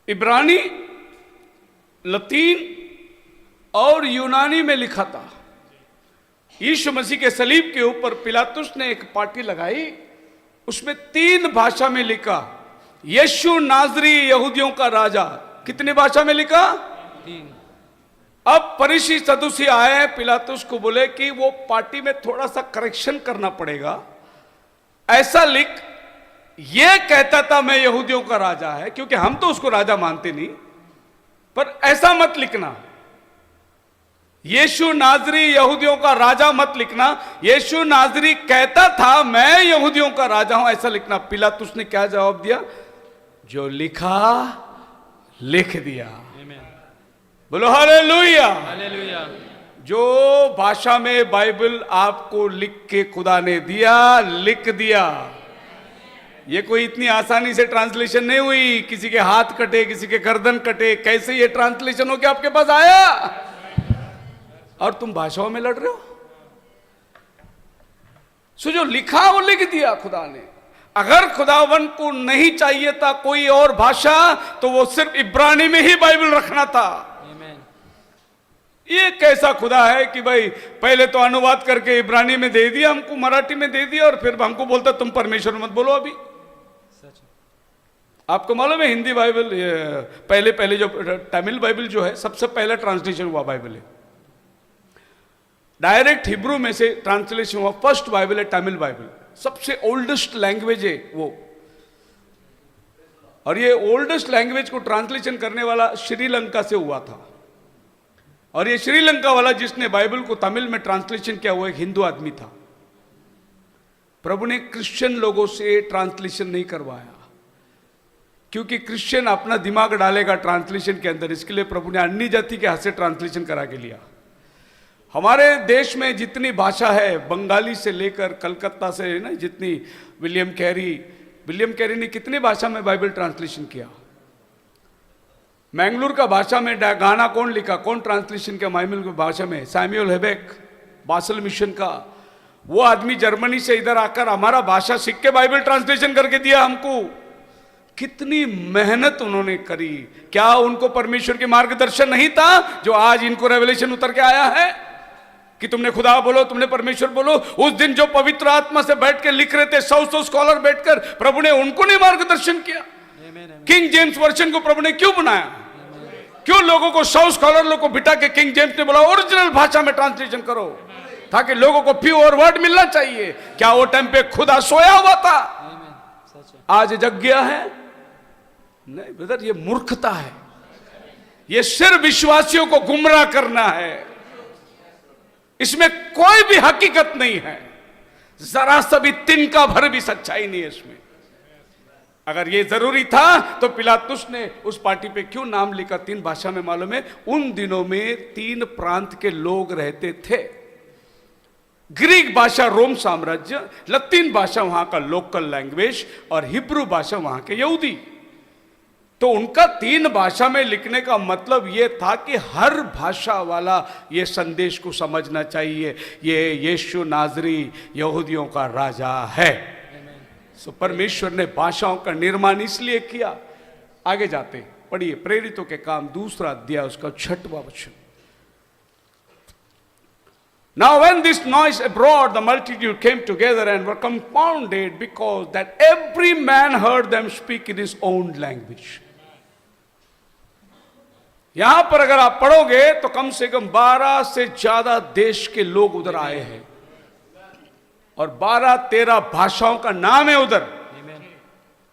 इब्रानी, लतीन और यूनानी में लिखा था। यीशु मसीह के सलीब के ऊपर पिलातुस ने एक पाटी लगाई, उसमें 3 भाषा में लिखा, यीशु नाजरी यहूदियों का राजा। कितनी भाषा में लिखा? 3। अब फरीसी सदूसी आए, पिलातुस को बोले कि वो पार्टी में थोड़ा सा करेक्शन करना पड़ेगा, ऐसा लिख, ये कहता था मैं यहूदियों का राजा है, क्योंकि हम तो उसको राजा मानते नहीं, पर ऐसा मत लिखना, यीशु नाजरी यहूदियों का राजा मत लिखना, यीशु नाजरी कहता था मैं यहूदियों का राजा हूं, ऐसा लिखना। पिलातुस ने क्या जवाब दिया? जो लिखा लिख दिया। बोलो हालेलुया। हालेलुया। जो भाषा में बाइबल आपको लिख के खुदा ने दिया, लिख दिया। ये कोई इतनी आसानी से ट्रांसलेशन नहीं हुई, किसी के हाथ कटे, किसी के गर्दन कटे, कैसे ये ट्रांसलेशन हो के आपके पास आया और तुम भाषाओं में लड़ रहे हो। सो जो लिखा वो लिख दिया खुदा ने। अगर खुदावन को नहीं चाहिए था कोई और भाषा, तो वो सिर्फ इब्रानी में ही बाइबल रखना था। ये कैसा खुदा है कि भाई पहले तो अनुवाद करके इब्रानी में दे दिया, हमको मराठी में दे दिया, और फिर हमको बोलता तुम परमेश्वर मत बोलो। अभी आपको मालूम है हिंदी बाइबल पहले जो तमिल बाइबल जो है सबसे पहला ट्रांसलेशन हुआ बाइबल है, डायरेक्ट हिब्रू में से ट्रांसलेशन हुआ। फर्स्ट बाइबल है तमिल बाइबल, सबसे ओल्डेस्ट लैंग्वेज है वो। और ये ओल्डेस्ट लैंग्वेज को ट्रांसलेशन करने वाला श्रीलंका से हुआ था। और ये श्रीलंका वाला जिसने बाइबल को तमिल में ट्रांसलेशन किया वो एक हिंदू आदमी था। प्रभु ने क्रिश्चियन लोगों से ट्रांसलेशन नहीं करवाया, क्योंकि क्रिश्चियन अपना दिमाग डालेगा ट्रांसलेशन के अंदर, इसके लिए प्रभु ने अन्य जाति के हाथ से ट्रांसलेशन करा के लिया। हमारे देश में जितनी भाषा है, बंगाली से लेकर कलकत्ता से ना, जितनी विलियम कैरी ने कितनी भाषा में बाइबल ट्रांसलेशन किया। मैंगलोर का भाषा में गाना कौन लिखा, कौन ट्रांसलेशन किया मैंगलोर की भाषा में? सैमुअल हेबेक, बासल मिशन का। वो आदमी जर्मनी से इधर आकर हमारा भाषा सीख के बाइबल ट्रांसलेशन करके दिया हमको। कितनी मेहनत उन्होंने करी। क्या उनको परमेश्वर के मार्गदर्शन नहीं था जो आज इनको रेवलेशन उतर के आया है कि तुमने खुदा बोलो, तुमने परमेश्वर बोलो। उस दिन जो पवित्र आत्मा से बैठ के लिख रहे थे, 100 स्कॉलर बैठकर, प्रभु ने उनको नहीं मार्गदर्शन किया। किंग जेम्स वर्जन को प्रभु ने क्यों बनाया? क्यों लोगों को 100 स्कॉलर लोग को बिठा के किंग जेम्स ने बोला ओरिजिनल भाषा में ट्रांसलेशन करो, ताकि लोगों को प्योर वर्ड मिलना चाहिए। क्या वो टाइम पे खुदा सोया हुआ था? आज जग गया है? नहीं ब्रदर, ये मूर्खता है। ये सिर्फ विश्वासियों को गुमराह करना है। इसमें कोई भी हकीकत नहीं है, जरा सा भी तिनका भर भी सच्चाई नहीं है इसमें। अगर ये जरूरी था तो पिलातुस ने उस पार्टी पे क्यों नाम लिखा? 3 भाषा में मालूम है? उन दिनों में 3 प्रांत के लोग रहते थे। ग्रीक भाषा रोम साम्राज्य, लतीन भाषा वहां का लोकल लैंग्वेज, और हिब्रू भाषा वहां के यहूदी। तो उनका 3 भाषा में लिखने का मतलब यह था कि हर भाषा वाला ये संदेश को समझना चाहिए, ये यीशु नाजरी यहूदियों का राजा है। सो परमेश्वर ने भाषाओं का निर्माण इसलिए किया। आगे जाते पढ़िए, प्रेरितों के काम 2 अध्याय उसका 6वां वचन। Now when this noise abroad, the multitude came together and were confounded, because that every man heard them speak in his own language. यहां पर अगर आप पढ़ोगे तो कम से कम 12 से ज्यादा देश के लोग उधर आए हैं, और 12-13 भाषाओं का नाम है उधर।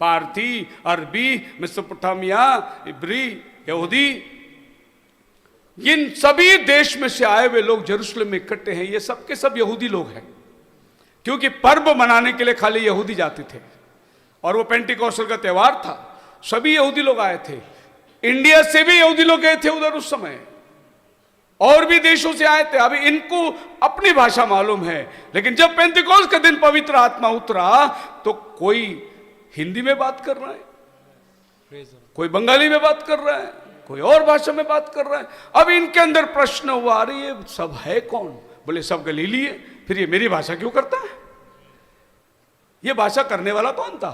पारथी, अरबी, मेसोपोटामिया, इब्री, यहूदी, इन सभी देश में से आए हुए लोग जेरूशलेम में इकट्ठे हैं। ये सब के सब यहूदी लोग हैं, क्योंकि पर्व मनाने के लिए खाली यहूदी जाते थे, और वो पेंटिकॉस्टल का त्योहार था। सभी यहूदी लोग आए थे। इंडिया से भी यहूदी लोग गए थे उधर उस समय, और भी देशों से आए थे। अभी इनको अपनी भाषा मालूम है, लेकिन जब पेंटिकॉस्ट का दिन पवित्र आत्मा उतरा तो कोई हिंदी में बात कर रहा है, कोई बंगाली में बात कर रहा है, कोई और भाषा में बात कर रहा है। अब इनके अंदर प्रश्न हुआ, अरे ये सब है कौन? बोले सब गलीली है। फिर ये मेरी भाषा क्यों करता है? ये भाषा करने वाला कौन था?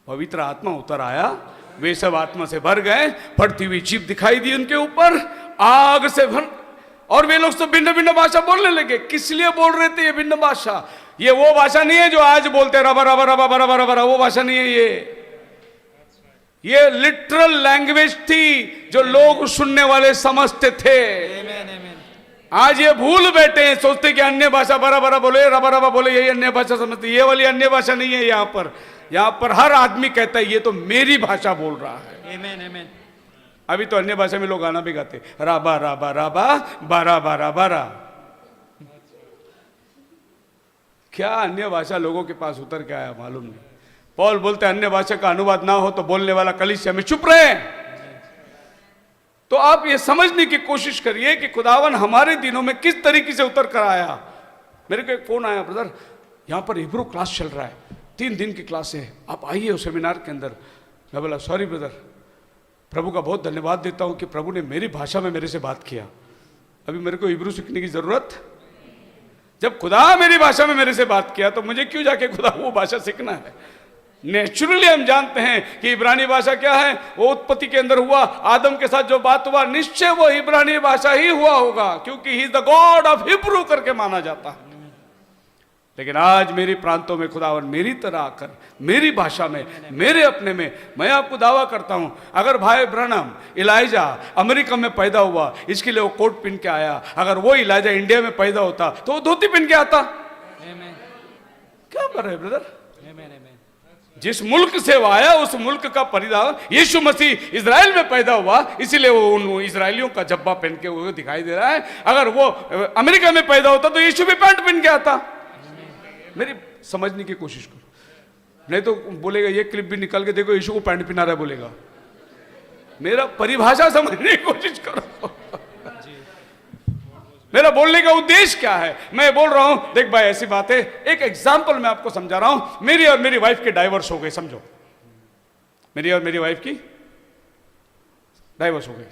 पवित्र आत्मा उतर आया, वे सब आत्मा से भर गए, फटती हुई जीभ दिखाई दी उनके ऊपर, आग से भर, और वे लोग सब भिन्न भिन्न भाषा बोलने लगे। किस लिए बोल रहे थे ये भिन्न भाषा? ये वो भाषा नहीं है जो आज बोलते रबा रबा रबा रबा रबा, वो भाषा नहीं है। ये लिटरल लैंग्वेज थी जो लोग सुनने वाले समझते थे। आज ये भूल बैठे हैं, सोचते कि अन्य भाषा बरा बरा बोले, रबा रबा बोले, यही अन्य भाषा समझते। ये वाली अन्य भाषा नहीं है। यहाँ पर हर आदमी कहता है ये तो मेरी भाषा बोल रहा है। आमेन। अभी तो अन्य भाषा में लोग गाना भी गाते, राबा राबा राबा बारा बारा बारा। क्या अन्य भाषा लोगों के पास उतर के आया मालूम नहीं। पौल बोलते अन्य भाषा का अनुवाद ना हो तो बोलने वाला कलीसिया में चुप रहे। तो आप ये समझने की कोशिश करिए कि खुदावन हमारे दिनों में किस तरीके से उतर कर आया। मेरे को एक फोन आया, ब्रदर यहाँ पर हिब्रू क्लास चल रहा है, 3 दिन की क्लास है, आप आइए उस सेमिनार के अंदर। मैं बोला सॉरी ब्रदर, प्रभु का बहुत धन्यवाद देता हूँ कि प्रभु ने मेरी भाषा में मेरे से बात किया। अभी मेरे को हिब्रू सीखने की जरूरत, जब खुदा मेरी भाषा में मेरे से बात किया तो मुझे क्यों जाके खुदा वो भाषा सीखना है? नेचुरली हम जानते हैं कि इब्रानी भाषा क्या है, वो उत्पत्ति के अंदर हुआ, आदम के साथ जो बात हुआ निश्चय वो इब्रानी भाषा ही हुआ होगा, क्योंकि he is the God of Hebrew करके माना जाता है। लेकिन आज मेरी प्रांतों में खुदावन मेरी तरह आकर मेरी भाषा में, मेरे अपने में, मैं आपको दावा करता हूं, अगर भाई ब्रनम इलाइजा अमेरिका में पैदा हुआ इसके लिए वो कोट पहन के आया, अगर वो इलाइजा इंडिया में पैदा होता तो वो धोती पहन के आता। क्या कर रहे ब्रदर? जिस मुल्क से वो आया उस मुल्क का परिधान, यीशु मसीह इजराइल में पैदा हुआ इसीलिए वो उन इजराइलियों का जब्बा पहन के वो दिखाई दे रहा है। अगर वो अमेरिका में पैदा होता तो यीशु भी पैंट पहन के आता। मेरी समझने की कोशिश करो, नहीं तो बोलेगा ये क्लिप भी निकाल के देखो यीशु को पैंट पहना रहा है बोलेगा। मेरा परिभाषा समझने की कोशिश करो। मेरा बोलने का उद्देश्य क्या है? मैं बोल रहा हूं देख भाई ऐसी बात है, एक एग्जांपल मैं आपको समझा रहा हूं। मेरी और मेरी वाइफ के डाइवोर्स हो गए, समझो मेरी और मेरी वाइफ की डाइवोर्स हो गई।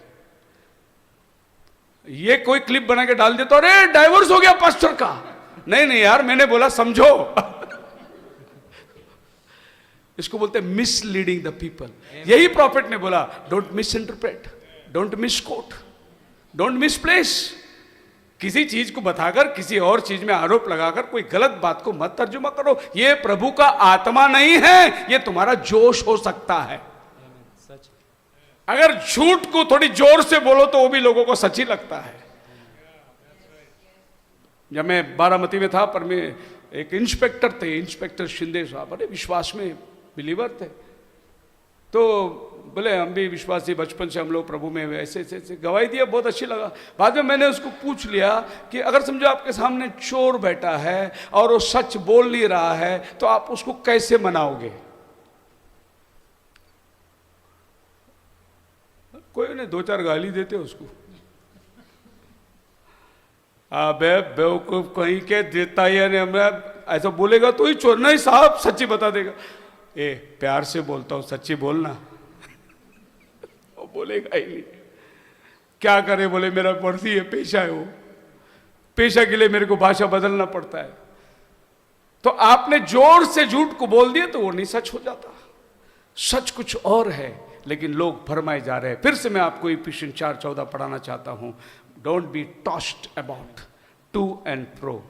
ये कोई क्लिप बना के डाल दे तो अरे डाइवोर्स हो गया पास्टर का। नहीं नहीं यार, मैंने बोला समझो। इसको बोलते हैं मिसलीडिंग द पीपल। यही प्रॉफिट ने बोला, don't misinterpret, don't misquote, don't misplace. किसी चीज को बताकर किसी और चीज में आरोप लगाकर कोई गलत बात को मत तर्जुमा करो। ये प्रभु का आत्मा नहीं है, ये तुम्हारा जोश हो सकता है। सच। अगर झूठ को थोड़ी जोर से बोलो तो वो भी लोगों को सच्ची लगता है। जब मैं बारामती में था, पर मैं एक इंस्पेक्टर थे, इंस्पेक्टर शिंदे साहब, बड़े विश्वास में बिलीवर थे। तो बोले हम भी विश्वासी, बचपन से हम लोग प्रभु में, ऐसे ऐसे गवाही दिया, बहुत अच्छी लगा। बाद में मैंने उसको पूछ लिया कि अगर समझो आपके सामने चोर बैठा है और वो सच बोल नहीं रहा है तो आप उसको कैसे मनाओगे? कोई नहीं, 2-4 गाली देते उसको। अबे बेवकूफ कहीं के देता ही है, हमें ऐसा बोलेगा तो ही चोर। नहीं साहब, सच्ची बता देगा। ए प्यार से बोलता हूं, सच्ची बोलना। वो बोलेगा ही नहीं। क्या करे? बोले मेरा वर्दी है, पेशा है, वो पेशा के लिए मेरे को भाषा बदलना पड़ता है। तो आपने जोर से झूठ को बोल दिया तो वो नहीं सच हो जाता। सच कुछ और है, लेकिन लोग भरमाए जा रहे हैं। फिर से मैं आपको इफिसियंस 4:14 पढ़ाना चाहता हूं। Don't be tossed about to and fro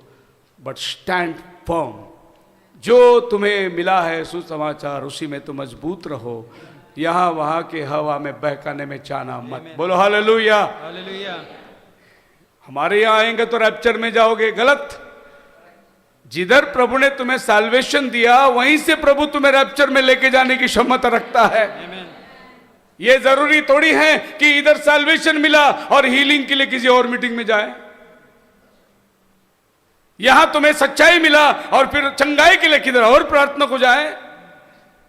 but stand firm. जो तुम्हें मिला है सुसमाचार, उसी में तुम मजबूत रहो। यहां वहां के हवा में बहकाने में चाना मत। बोलो हालेलुया। हालेलुया। हमारे यहां आएंगे तो रैप्चर में जाओगे, गलत। जिधर प्रभु ने तुम्हें साल्वेशन दिया, वहीं से प्रभु तुम्हें रैप्चर में लेके जाने की क्षमता रखता है। ये जरूरी थोड़ी है कि इधर साल्वेशन मिला और हीलिंग के लिए किसी और मीटिंग में जाए। यहां तुम्हें सच्चाई मिला और फिर चंगाई के लिए किधर और प्रार्थना को जाए।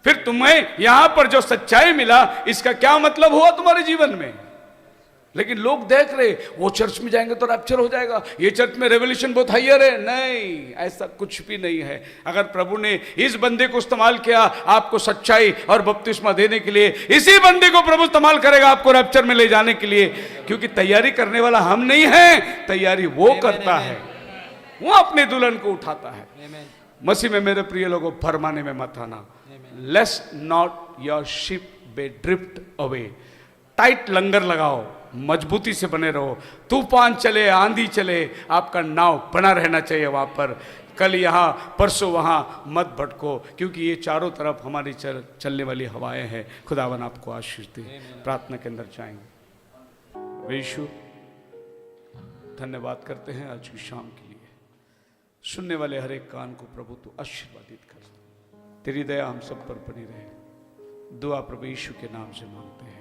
फिर तुम्हें यहां पर जो सच्चाई मिला, इसका क्या मतलब हुआ तुम्हारे जीवन में? लेकिन लोग देख रहे, वो चर्च में जाएंगे तो रैप्चर हो जाएगा, ये चर्च में रेवोल्यूशन बहुत हायर है। नहीं, ऐसा कुछ भी नहीं है। अगर प्रभु ने इस बंदे को इस्तेमाल किया आपको सच्चाई और बपतिस्मा देने के लिए, इसी बंदे को प्रभु इस्तेमाल करेगा आपको रैप्चर में ले जाने के लिए। क्योंकि तैयारी करने वाला हम नहीं है, तैयारी वो करता है, वो अपने दुल्हन को उठाता है। मसीह में मेरे प्रिय लोगों, फरमाने में मत आना। Let's not your ship be drift away. Tight लंगर लगाओ, मजबूती से बने रहो। तूफान चले, आंधी चले, आपका नाव बना रहना चाहिए वहां पर। कल यहाँ, परसों वहां मत भटको, क्योंकि ये चारों तरफ हमारी चलने वाली हवाएं हैं। खुदावन आपको आशीष दे। प्रार्थना के अंदर जाएंगे। यीशु, धन्यवाद करते हैं आज की शाम के लिए। सुनने वाले हर एक कान को प्रभु तू आशीर्वादित कर। तेरी दया हम सब पर बनी रहे। दुआ प्रभु यीशु के नाम से मांगते हैं।